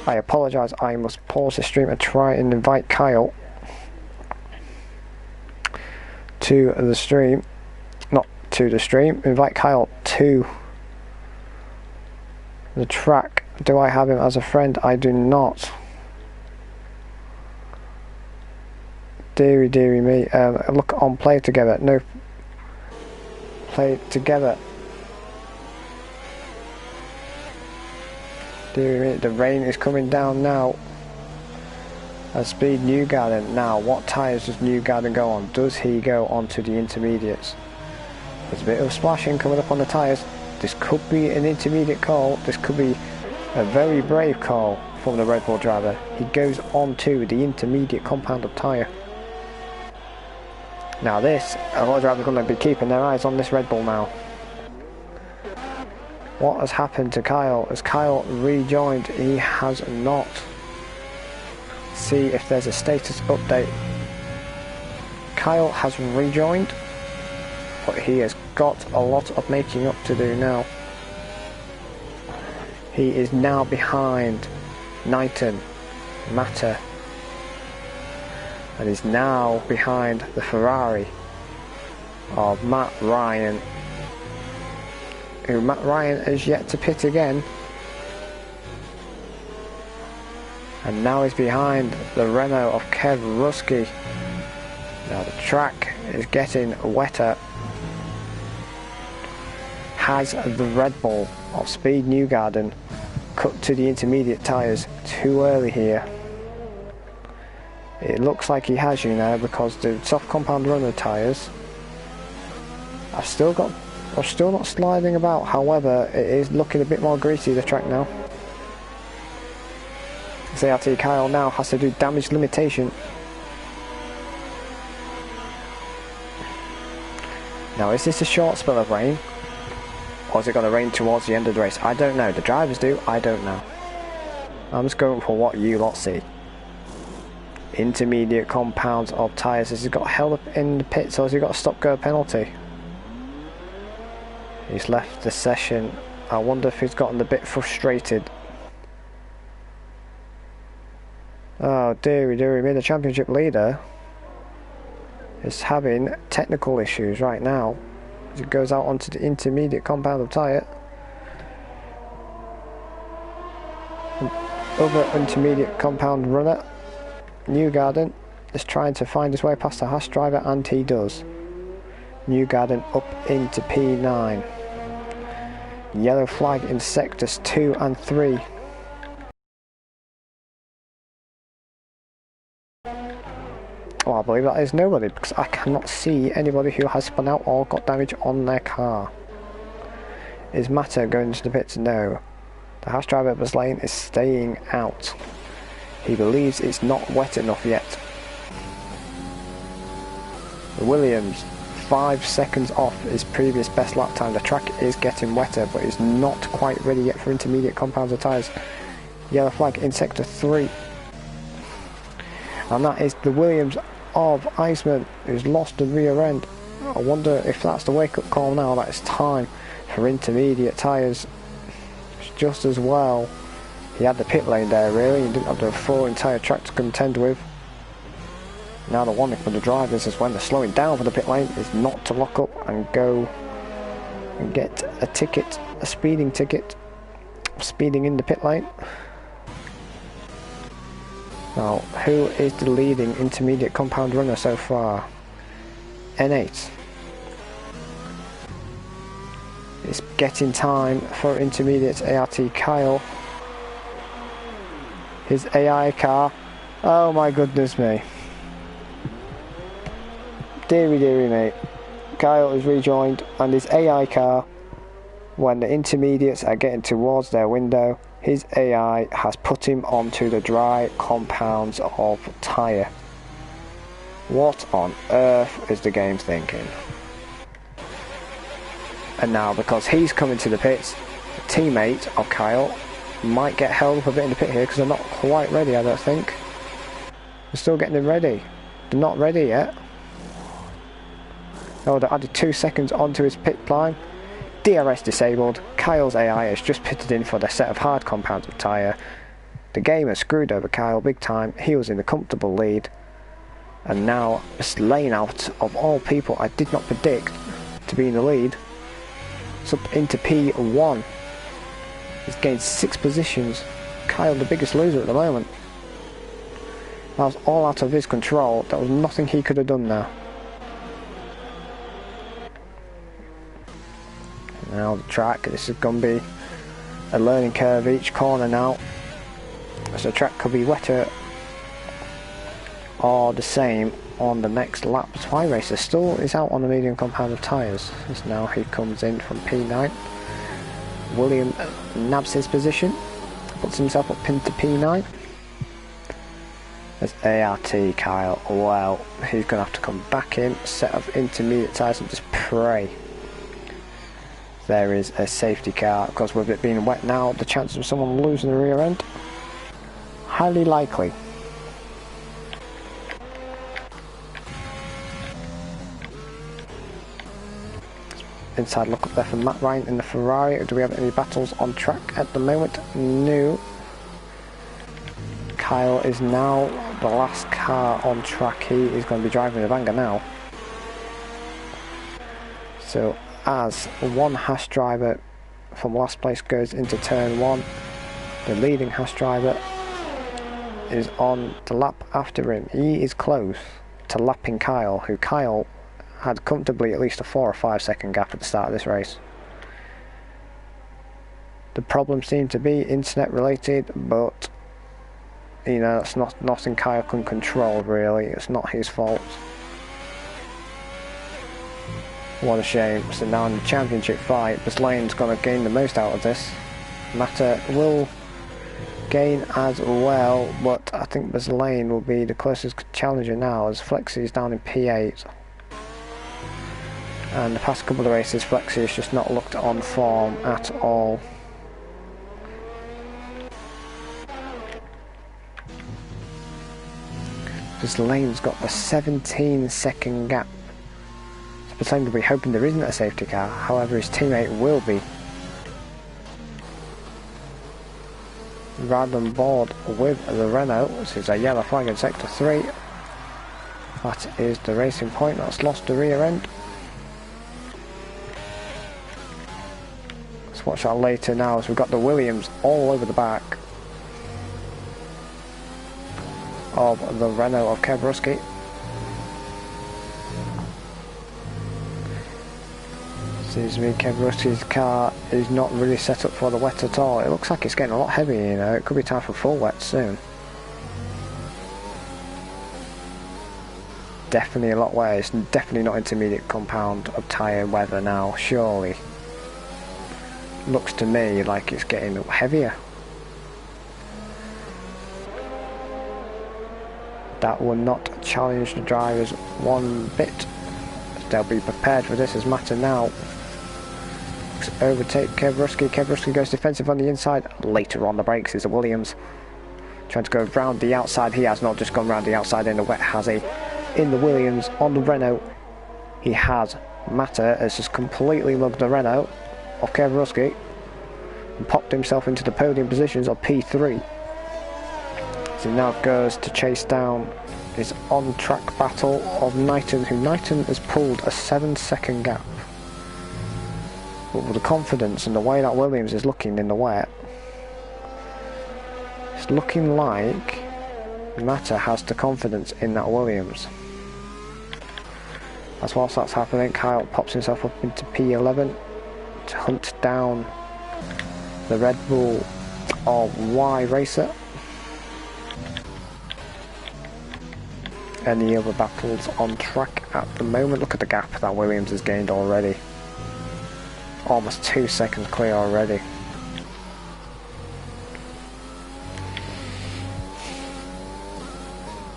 I apologise, I must pause the stream and try and invite Kyle to the stream. Not to the stream, invite Kyle to the track. Do I have him as a friend? I do not. Deary me. Look on play together. No, play together. Deary me. The rain is coming down now. Speed Newgarden. Now, what tyres does Newgarden go on? Does he go on to the intermediates? There's a bit of splashing coming up on the tyres. This could be an intermediate call. This could be a very brave call from the Red Bull driver. He goes on to the intermediate compound of tyre. Now this, a lot of drivers are going to be keeping their eyes on this Red Bull now. What has happened to Kyle? Has Kyle rejoined? He has not. See if there's a status update. Kyle has rejoined, but he has got a lot of making up to do now. He is now behind Knighton, Matter, and is now behind the Ferrari of Matt Ryan, who Matt Ryan has yet to pit again, and now he's behind the Renault of Kev Rusky. Now the track is getting wetter. Has the Red Bull of Speed Newgarden cut to the intermediate tyres too early here? It looks like he has, you know, because the soft compound runner tyres are still not sliding about. However, it is looking a bit more greasy, the track now. CRT Kyle now has to do damage limitation. Now, is this a short spell of rain? Or is it going to rain towards the end of the race? I don't know. The drivers do. I don't know. I'm just going for what you lot see. Intermediate compounds of tyres. Has he got held up in the pits or has he got a stop-go penalty? He's left the session. I wonder if he's gotten a bit frustrated. Oh dearie dearie me, the championship leader is having technical issues right now as it goes out onto the intermediate compound of tyre. Other intermediate compound runner, Newgarden, is trying to find his way past the Haas driver, and he does. Newgarden up into P9. Yellow flag in sectors 2 and 3. Oh, I believe that is nobody because I cannot see anybody who has spun out or got damage on their car. Is Mata going into the pits? No. The Haas driver at Lane is staying out. He believes it's not wet enough yet. Williams, 5 seconds off his previous best lap time. The track is getting wetter, but is not quite ready yet for intermediate compounds of tyres. Yellow flag in sector 3. And that is the Williams of Iceman, who's lost the rear end. I wonder if that's the wake-up call now, that it's time for intermediate tyres. It's just as well he had the pit lane there really, he didn't have the full entire track to contend with. Now the warning for the drivers is when they're slowing down for the pit lane is not to lock up and go and get a ticket, a speeding ticket, speeding in the pit lane. Now, who is the leading intermediate compound runner so far? N8. It's getting time for intermediate ART Kyle. His AI car. Oh my goodness me. Deary deary mate. Kyle is rejoined and his AI car, when the intermediates are getting towards their window, his AI has put him onto the dry compounds of tyre. What on earth is the game thinking? And now, because he's coming to the pits, a teammate of Kyle might get held up a bit in the pit here because they're not quite ready, I don't think. They're still getting them ready. They're not ready yet. Oh, they added 2 seconds onto his pit climb. DRS disabled. Kyle's AI has just pitted in for the set of hard compounds of tyre. The game has screwed over Kyle big time. He was in a comfortable lead. And now, Lane out of all people I did not predict to be in the lead. It's up into P1. He's gained 6 positions. Kyle the biggest loser at the moment. That was all out of his control. There was nothing he could have done there. Now the track, this is going to be a learning curve each corner now. So the track could be wetter or the same on the next lap. Spy Racer still is out on the medium compound of tyres. As now he comes in from P9. William nabs his position, puts himself up into P9. There's ART Kyle. Well, he's going to have to come back in, set of intermediate tyres and just pray there is a safety car, because with it being wet now, the chances of someone losing the rear end, highly likely. Inside look up there for Matt Ryan in the Ferrari. Do we have any battles on track at the moment? No. Kyle is now the last car on track. He is going to be driving the banger now. So as one Haas driver from last place goes into turn 1, the leading Haas driver is on the lap after him. He is close to lapping Kyle, who Kyle had comfortably at least a 4 or 5 second gap at the start of this race. The problem seemed to be internet related, but you know, that's not nothing Kyle can control really. It's not his fault. What a shame. So now in the championship fight, Lane's going to gain the most out of this. Mata will gain as well, but I think Lane will be the closest challenger now, as Flexi is down in P8. And the past couple of races, Flexi has just not looked on form at all. This lane's got the 17-second gap. So pretend to be hoping there isn't a safety car, however his teammate will be. Rather than board with the Renault, this is a yellow flag in sector 3. That is the racing point that's lost the rear end. Let's watch that later now as we've got the Williams all over the back of the Renault of Kebruski. Seems to me Kebruski's car is not really set up for the wet at all. It looks like it's getting a lot heavier, you know. It could be time for full wet soon. Definitely a lot wetter. It's definitely not intermediate compound of tyre weather now, surely. Looks to me like it's getting heavier. That will not challenge the drivers one bit. They'll be prepared for this as Mata now overtake Kebruski. Kebruski goes defensive on the inside. Later on the brakes is the Williams. Trying to go round the outside. He has not just gone round the outside in the wet, has he? In the Williams, on the Renault, he has. Mata has just completely mugged the Renault of Kebruski and popped himself into the podium positions of P3. So now goes to chase down his on-track battle of Knighton, who Knighton has pulled a 7-second gap. But with the confidence and the way that Williams is looking in the wet, it's looking like Mata has the confidence in that Williams. As whilst that's happening, Kyle pops himself up into P11 to hunt down the Red Bull of Y Racer. Any other battles on track at the moment? Look at the gap that Williams has gained already. Almost 2 seconds clear already.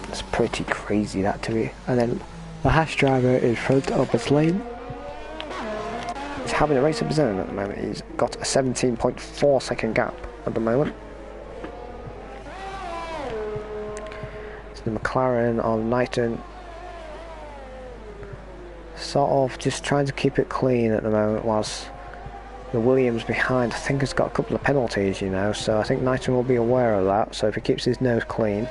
It's pretty crazy that to me. And then the Haas driver in front of his lane is having a race of his own at the moment. He's got a 17.4 second gap at the moment. The McLaren of Knighton sort of just trying to keep it clean at the moment, whilst the Williams behind I think has got a couple of penalties, you know, so I think Knighton will be aware of that. So if he keeps his nose clean,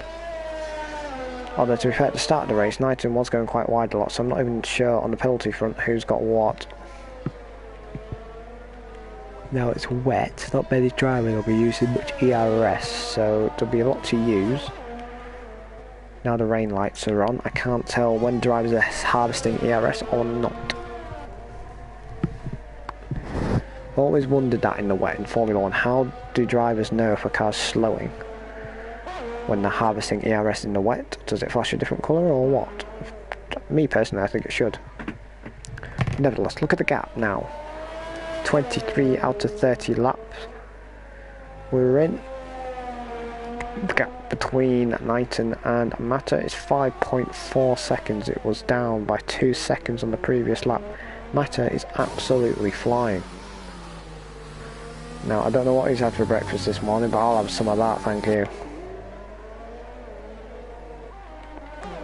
although to be fair, at the start of the race Knighton was going quite wide a lot, so I'm not even sure on the penalty front who's got what. Now it's wet, not many drivers will be using much ERS, so there'll be a lot to use. Now the rain lights are on, I can't tell when drivers are harvesting ERS or not. I've always wondered that in the wet in Formula 1, how do drivers know if a car's slowing when they're harvesting ERS in the wet? Does it flash a different colour or what? Me personally, I think it should. Nevertheless, look at the gap now. 23 out of 30 laps we're in. The gap between Knighton and Mata is 5.4 seconds. It was down by 2 seconds on the previous lap. Mata is absolutely flying. Now I don't know what he's had for breakfast this morning, but I'll have some of that, thank you.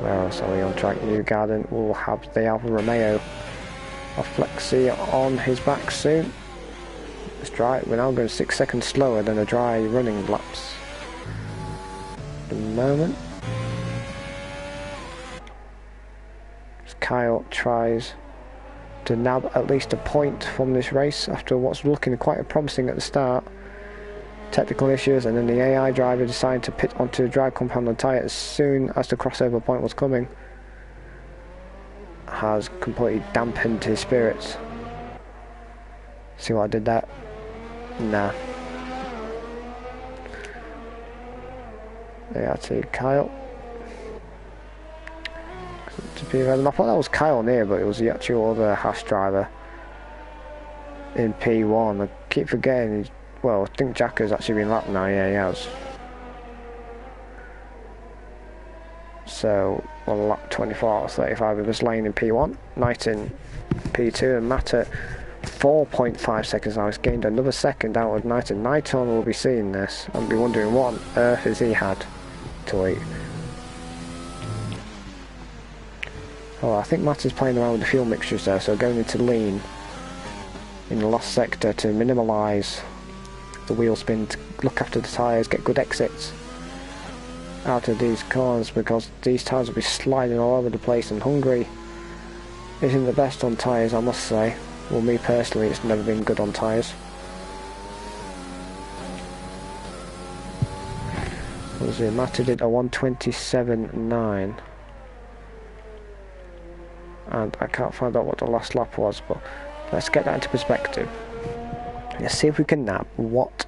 Where else are we on track? Newgarden will have the Alfa Romeo of Flexi on his back soon. Let's try it. We're now going 6 seconds slower than the dry running laps at the moment. As Kyle tries to nab at least a point from this race after what's looking quite promising at the start. Technical issues, and then the AI driver decided to pit onto the dry compound and tyre as soon as the crossover point was coming has completely dampened his spirits. See what I did there? Nah. There you see Kyle. To be I thought that was Kyle near, but it was the actual other Haas driver in P1. I keep forgetting he's, well, I think Jack has actually been lapped now, yeah he has. So, well, lap 24 out of 35 of this lane in P1. Knighton P2, and Mata 4.5 seconds now. He's gained another second out of Knighton. Knighton will be seeing this and be wondering what on earth has he had to eat. Oh, I think Mata's playing around with the fuel mixtures there, so going into lean in the last sector to minimalise the wheel spin, to look after the tyres, get good exits out of these cars, because these tyres will be sliding all over the place, and Hungary isn't the best on tyres, I must say. Well, me personally, it's never been good on tyres. What was it? Mata did a 1:27.9, and I can't find out what the last lap was, but let's get that into perspective. Let's see if we can nab what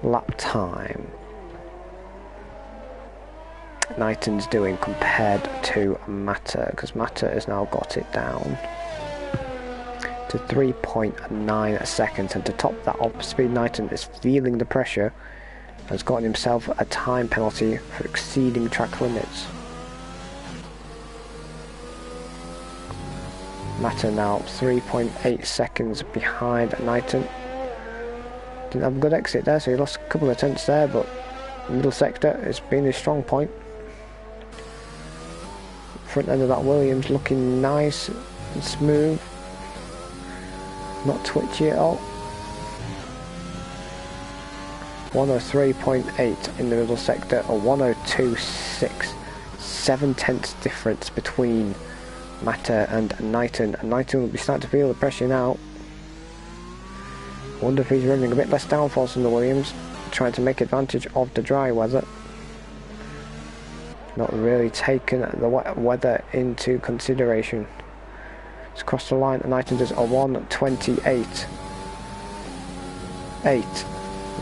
lap time Knighton's doing compared to Mata, because Mata has now got it down to 3.9 seconds, and to top that off speed, Knighton is feeling the pressure, has gotten himself a time penalty for exceeding track limits. Mata now 3.8 seconds behind Knighton. Didn't have a good exit there, so he lost a couple of tenths there, but the middle sector has been his strong point. Front end of that Williams looking nice and smooth, not twitchy at all. 103.8 in the middle sector, a 102.6, 7 tenths difference between Mata and Knighton. And Knighton will be starting to feel the pressure now. I wonder if he's running a bit less downforce than the Williams, trying to make advantage of the dry weather. Not really taken the wet weather into consideration. It's crossed the line, and Knighton does a 1:28.8.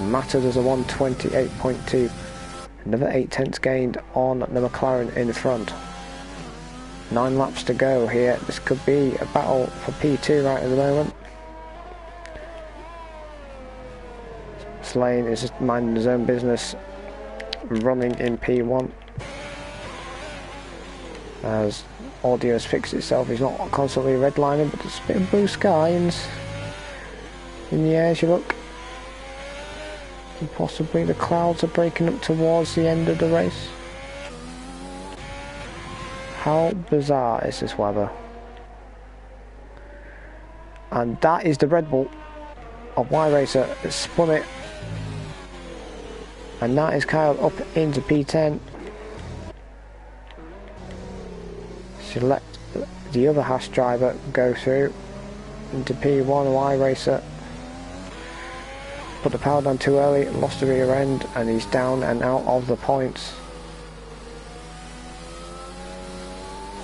Mata does a 1:28.2. Another 8 tenths gained on the McLaren in front. 9 laps to go here. This could be a battle for P2 right at the moment. Slane is just minding his own business, running in P1. As audio has fixed itself, he's not constantly redlining, but there's a bit of blue sky in the air as you look. And possibly the clouds are breaking up towards the end of the race. How bizarre is this weather? And that is the Red Bull of Y-Racer. It's spun it. And that is Kyle up into P10. So let the other Haas driver go through into P1. Y-Racer put the power down too early, lost the rear end, and he's down and out of the points.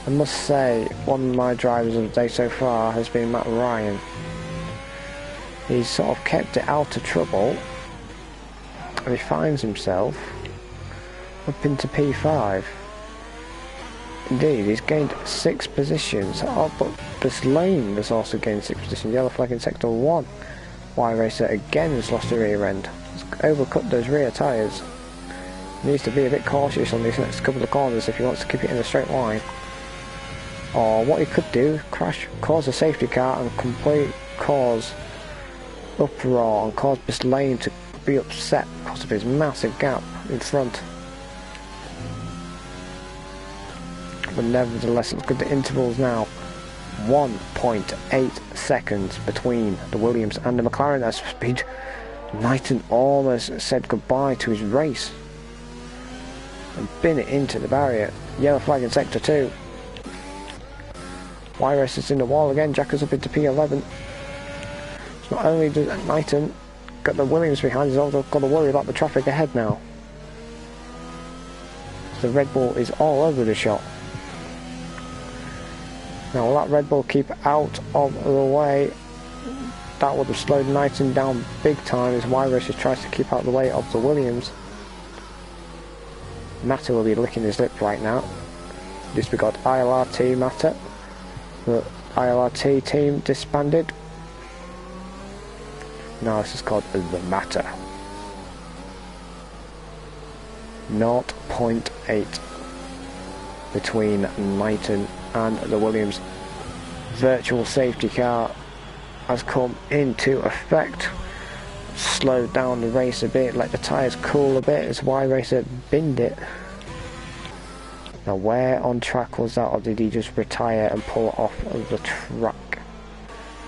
I must say, one of my drivers of the day so far has been Matt Ryan. He's sort of kept it out of trouble, and he finds himself up into P5. Indeed, he's gained 6 positions. Oh, but this lane has also gained 6 positions. Yellow flag in sector 1. Y-Racer again has lost the rear end. He's overcut those rear tyres. Needs to be a bit cautious on these next couple of corners if he wants to keep it in a straight line. Or what he could do, cause a safety car and cause uproar and cause this lane to be upset because of his massive gap in front. But nevertheless, let's look at the intervals now. 1.8 seconds between the Williams and the McLaren. That's speed. Knighton almost said goodbye to his race and bin it into the barrier. Yellow flag in sector 2. Y-Racer's in the wall again. Jacker's up into P11. So not only does Knighton got the Williams behind, he's also got to worry about the traffic ahead now. The Red Bull is all over the shot. Now will that Red Bull keep out of the way? That would have slowed Knighton down big time as Y-Racer tries to keep out of the way of the Williams. Mata will be licking his lip right now. Disregard ILRT Mata. The ILRT team disbanded. Now this is called the Mata. 0.8 between Knighton and the Williams virtual safety car has come into effect. Slowed down the race a bit, let the tyres cool a bit as Y Racer binned it. Now where on track was that, or did he just retire and pull it off of the track?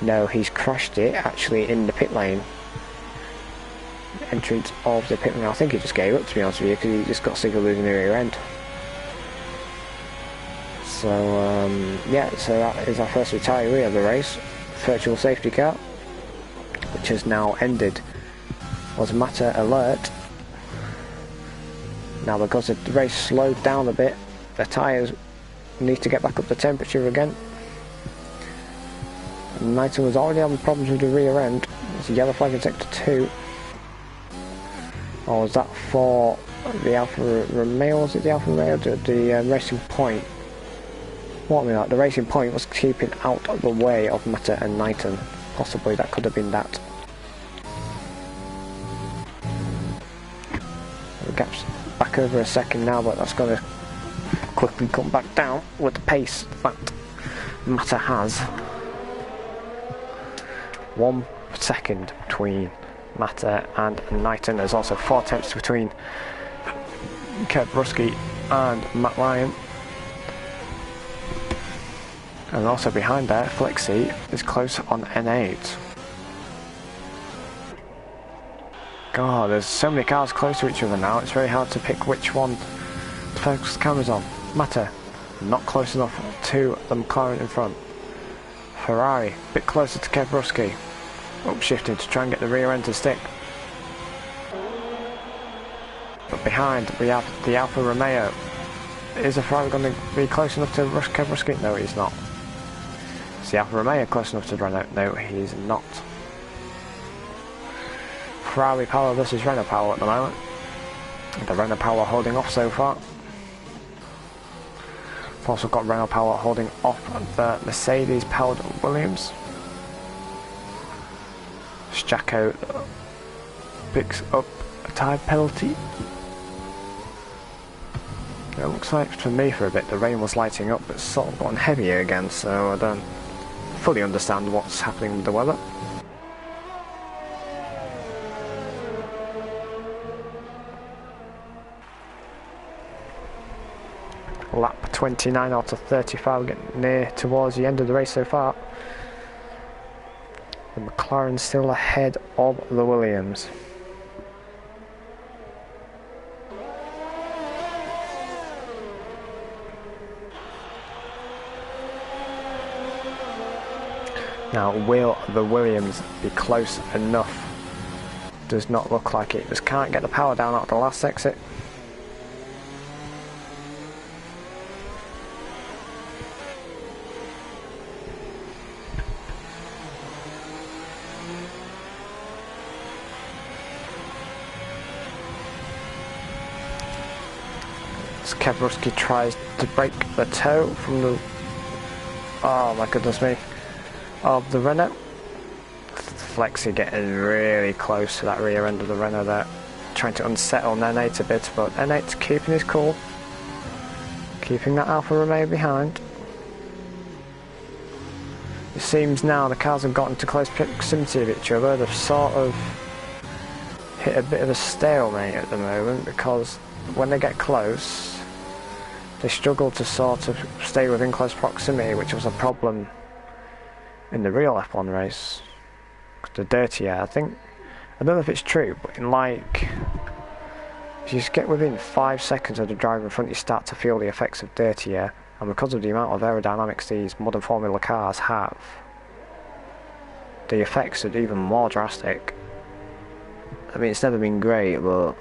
No, he's crashed it actually in the pit lane. Entrance of the pit lane. I think he just gave up, to be honest with you, because he just got sick of losing the rear end. So yeah, so that is our first retiree of the race. Virtual safety car, which has now ended. Was matter alert. Now because the race slowed down a bit, the tyres need to get back up to temperature again. Knighton was already having problems with the rear end. There's a yellow flag in sector 2. Or was that for the Alfa Romeo? Was it the Alfa Romeo? The Racing Point? What I mean, like, the Racing Point was keeping out of the way of Mata and Knighton. Possibly that could have been that. The gap's back over a second now, but that's going to quickly come back down with the pace that Mata has. 1 second between Mata and Knighton. There's also 4 tenths between Kev Rusky and Matt Ryan. And also behind there, Flexi is close on N8. God, there's so many cars close to each other now, it's very hard to pick which one to focus the cameras on. Mata, not close enough to the McLaren in front. Ferrari, a bit closer to Kev Rusky. Upshifting to try and get the rear end to stick. But behind we have the Alfa Romeo. Is the Ferrari going to be close enough to Kev Rusky? No, he's not. Is the Alfa Romeo close enough to Renault? No, he's not. Ferrari power versus Renault power at the moment. The Renault power holding off so far. We've also got Renault power holding off the Mercedes powered Williams. Jacko picks up a tyre penalty. It looks like for me for a bit the rain was lighting up, but it's sort of gotten heavier again, so I don't fully understand what's happening with the weather. Lap 29 out of 35, getting near towards the end of the race so far. The McLaren still ahead of the Williams. Now, will the Williams be close enough? Does not look like it. Just can't get the power down at the last exit. Kev Rusky tries to break the toe from the, oh my goodness me, of the Renault. Flexi getting really close to that rear end of the Renault there, trying to unsettle N8 a bit, but N8's keeping his cool, keeping that Alfa Romeo behind. It seems now the cars have gotten to close proximity of each other. They've sort of hit a bit of a stalemate at the moment, because when they get close they struggle to sort of stay within close proximity, which was a problem in the real F1 race. The dirty air, I don't know if it's true, but in like, if you just get within 5 seconds of the driver in front, you start to feel the effects of dirty air, and because of the amount of aerodynamics these modern Formula cars have, the effects are even more drastic. I mean, it's never been great, but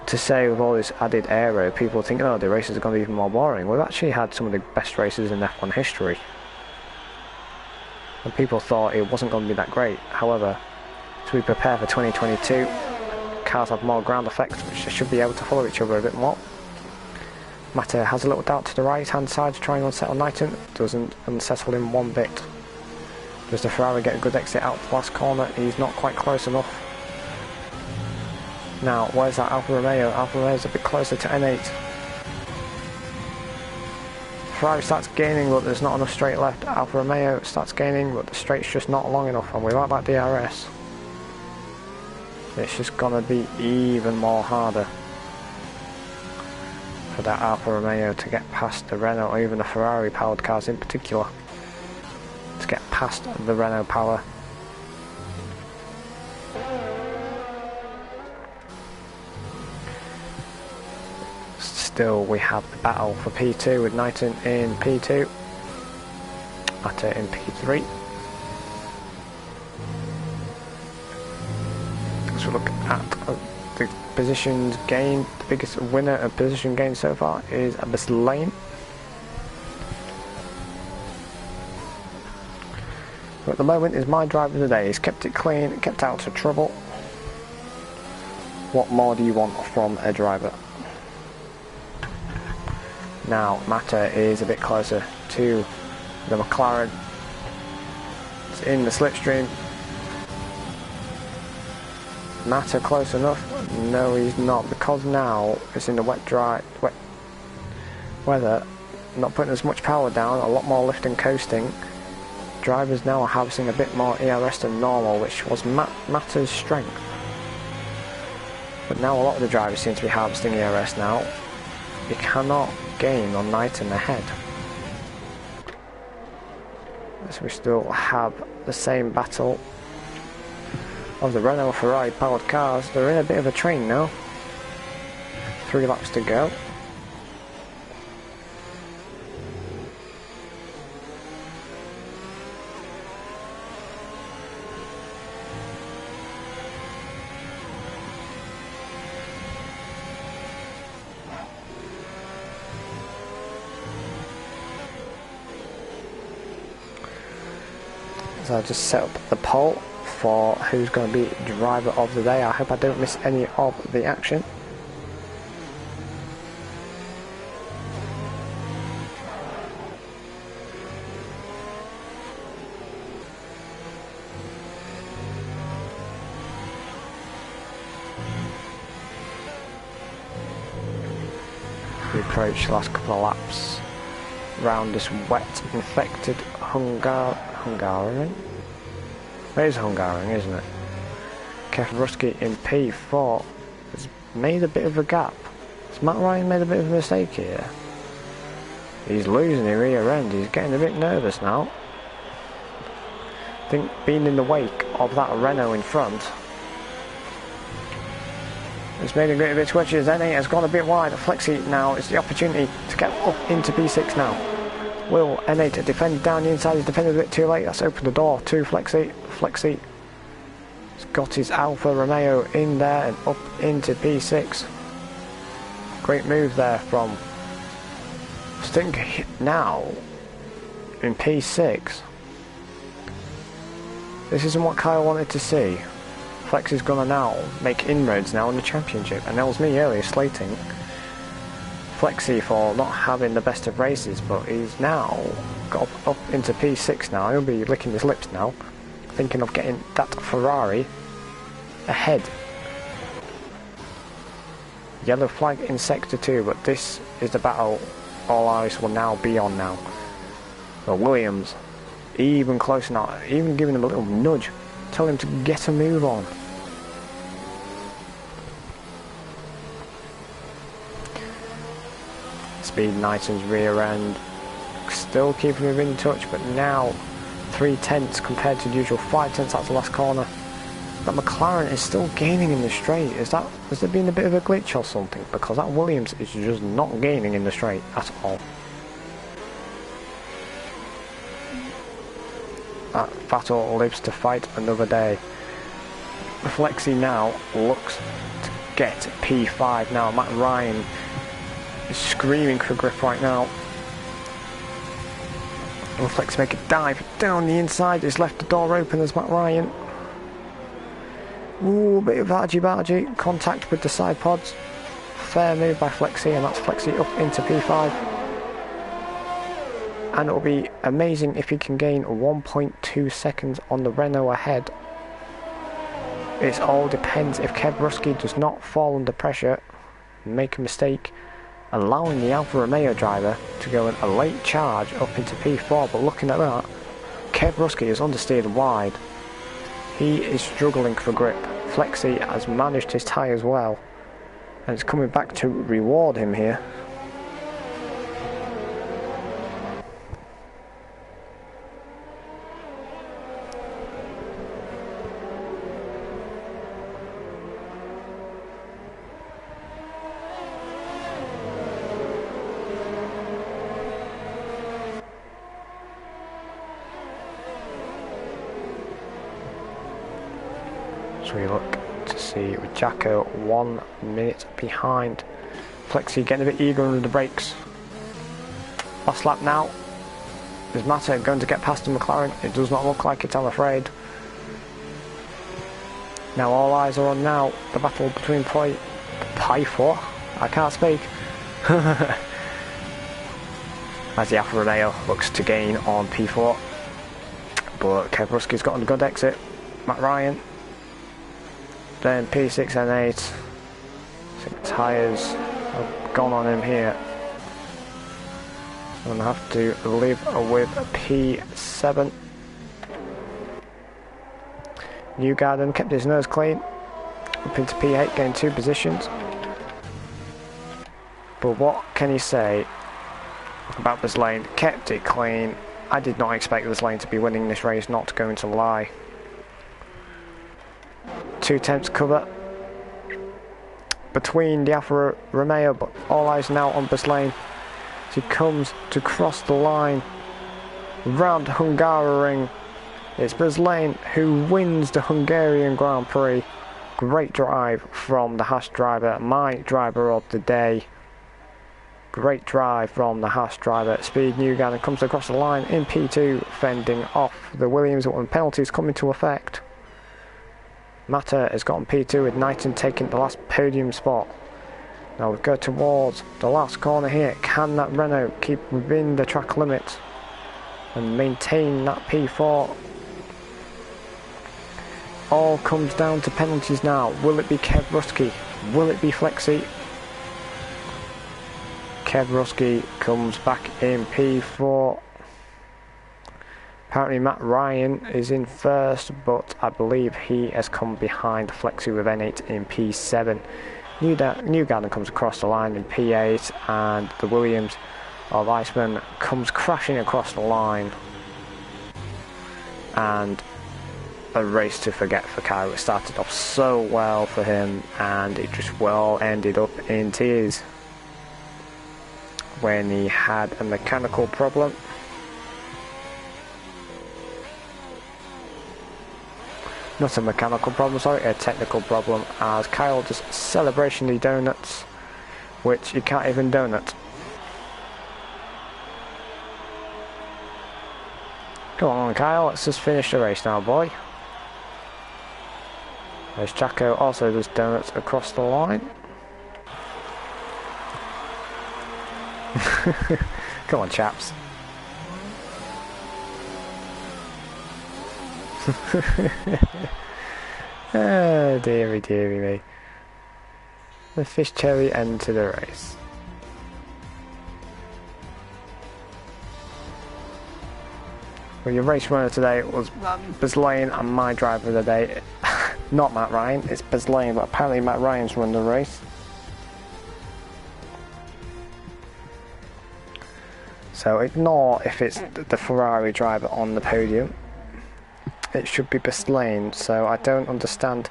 to say with all this added aero, people think, oh, the races are going to be even more boring. We've actually had some of the best races in F1 history, and people thought it wasn't going to be that great. However, as we prepare for 2022, cars have more ground effects, which they should be able to follow each other a bit more. Mata has a little dart to the right hand side to try and unsettle Knighton. Doesn't unsettle him one bit. Does the Ferrari get a good exit out the last corner? He's not quite close enough. Now, where's that Alfa Romeo? Alfa Romeo's a bit closer to N8. Ferrari starts gaining, but there's not enough straight left. Alfa Romeo starts gaining, but the straight's just not long enough, and without that DRS, it's just gonna be even more harder for that Alfa Romeo to get past the Renault, or even the Ferrari powered cars in particular, to get past the Renault power. Still, we have the battle for P2 with Knighton in P2, Mata in P3. Let's look at the positions gained. The biggest winner of position gain so far is this lane. At the moment is my driver of the day. He's kept it clean, kept out of trouble. What more do you want from a driver? Now Mata is a bit closer to the McLaren. It's in the slipstream. Mata close enough? No, he's not, because now it's in the wet weather, not putting as much power down, a lot more lift and coasting. Drivers now are harvesting a bit more ERS than normal, which was Mata's strength. But now a lot of the drivers seem to be harvesting ERS now. You cannot gain on Knighton ahead. So we still have the same battle of the Renault Ferrari powered cars. They're in a bit of a train now. 3 laps to go. So I just set up the poll for who's going to be driver of the day. I hope I don't miss any of the action. We approach the last couple of laps round this wet, infected Hungarian? It is Hungarian, isn't it? Kevin Rusky in P4 has made a bit of a gap. Has Matt Ryan made a bit of a mistake here? He's losing the rear end, he's getting a bit nervous now. I think being in the wake of that Renault in front, it's made a bit of a twitch. N8 has gone a bit wide. Flexi now is the opportunity to get up into P6 now. Will N8 defend down the inside? He's defended a bit too late. That's opened the door to Flexi. Flexi has got his Alfa Romeo in there and up into P6. Great move there from Stink now in P6. This isn't what Kyle wanted to see. Flexi's gonna now make inroads now in the championship, and that was me earlier slating Flexi for not having the best of races, but he's now got up into P6 now. He'll be licking his lips now, thinking of getting that Ferrari ahead. Yellow flag in sector 2, but this is the battle all eyes will now be on now. But Williams, even closer now, even giving him a little nudge, tell him to get a move on. Speed Knighton's rear end, still keeping him in touch, but now 3/10 compared to the usual 5/10 out the last corner. That McLaren is still gaining in the straight. Has there been a bit of a glitch or something? Because that Williams is just not gaining in the straight at all. That Vettel lives to fight another day. Flexi now looks to get P5 now. Matt Ryan is screaming for grip right now. Will Flexi make a dive down the inside? He's left the door open as Matt Ryan. Ooh, a bit of argy-bargy contact with the side pods. Fair move by Flexi, and that's Flexi up into P5. And it'll be amazing if he can gain 1.2 seconds on the Renault ahead. It all depends if Kev Rusky does not fall under pressure, make a mistake, allowing the Alfa Romeo driver to go in a late charge up into P4, but looking at that, Kev Rusky is understeered wide. He is struggling for grip. Flexi has managed his tyres well, and it's coming back to reward him here. So we look to see with Jacko 1 minute behind. Flexi getting a bit eager under the brakes. Last lap now. Is Mata going to get past the McLaren? It does not look like it, I'm afraid. Now all eyes are on now the battle between P4. I can't speak. As the Alfa Romeo looks to gain on P4. But Kev Rusky's got a good exit. Matt Ryan. Then P6 and 8. I think tyres have gone on him here. I'm going to have to live with P7. Newgarden kept his nose clean. Up into P8, gained 2 positions. But what can you say about this lane? Kept it clean. I did not expect this lane to be winning this race, not going to lie. 2 tenths cover between the Alfa Romeo, but all eyes now on this lane. He comes to cross the line round Hungaroring. It's Berslane who wins the Hungarian Grand Prix. Great drive from the Haas driver, my driver of the day. Great drive from the Haas driver. Speed Newgarden comes across the line in P2, fending off the Williams when penalties come into effect. Mata has gotten P2 with Knighton taking the last podium spot. Now we go towards the last corner here. Can that Renault keep within the track limit and maintain that P4? All comes down to penalties now. Will it be Kev Rusky? Will it be Flexi? Kev Rusky comes back in P4. Apparently Matt Ryan is in first, but I believe he has come behind Flexi with N8 in P7. Newgarden comes across the line in P8, and the Williams of Iceman comes crashing across the line. And a race to forget for Kyle. It started off so well for him, and it just well ended up in tears when he had a mechanical problem. Not a mechanical problem, sorry, a technical problem, as Kyle just celebrationally donuts, which you can't even donut. Come on Kyle, let's just finish the race now, boy. There's Jacko also does donuts across the line. Come on chaps. Oh dearie dearie me. The fish cherry end to the race. Well, your race runner today was Berslane and my driver of the day. Not Matt Ryan, it's Berslane, but apparently Matt Ryan's run the race. So ignore if it's the Ferrari driver on the podium. It should be Berslane, so I don't understand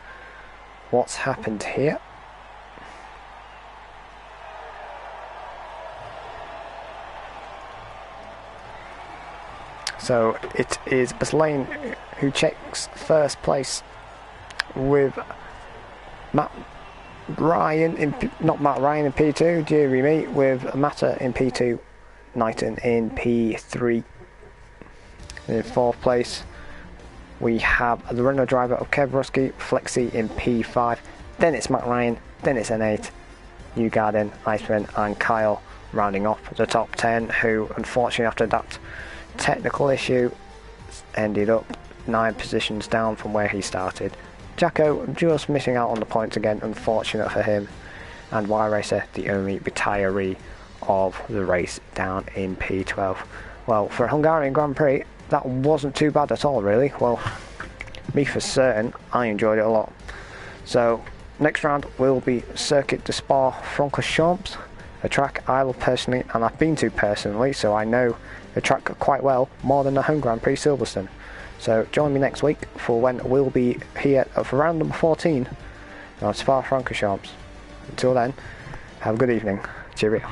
what's happened here. So it is Berslane who checks first place with Matt Ryan in not Matt Ryan in P2, dearie me, with Mata in P2, Knighton in P3. And in fourth place we have the Renault driver of Kev Rusky, Flexi in P5. Then it's Matt Ryan, then it's N8, Newgarden, Iceman and Kyle rounding off the top 10, who unfortunately after that technical issue ended up 9 positions down from where he started. Jacko just missing out on the points again, unfortunate for him. and Y Racer the only retiree of the race down in P12. Well, for a Hungarian Grand Prix, that wasn't too bad at all, really. Well, me for certain, I enjoyed it a lot. So, next round will be Circuit de Spa-Francorchamps, a track I love personally, and I've been to personally, so I know the track quite well, more than the Home Grand Prix Silverstone. So join me next week for when we'll be here for round number 14 on Spa-Francorchamps. Until then, have a good evening. Cheerio.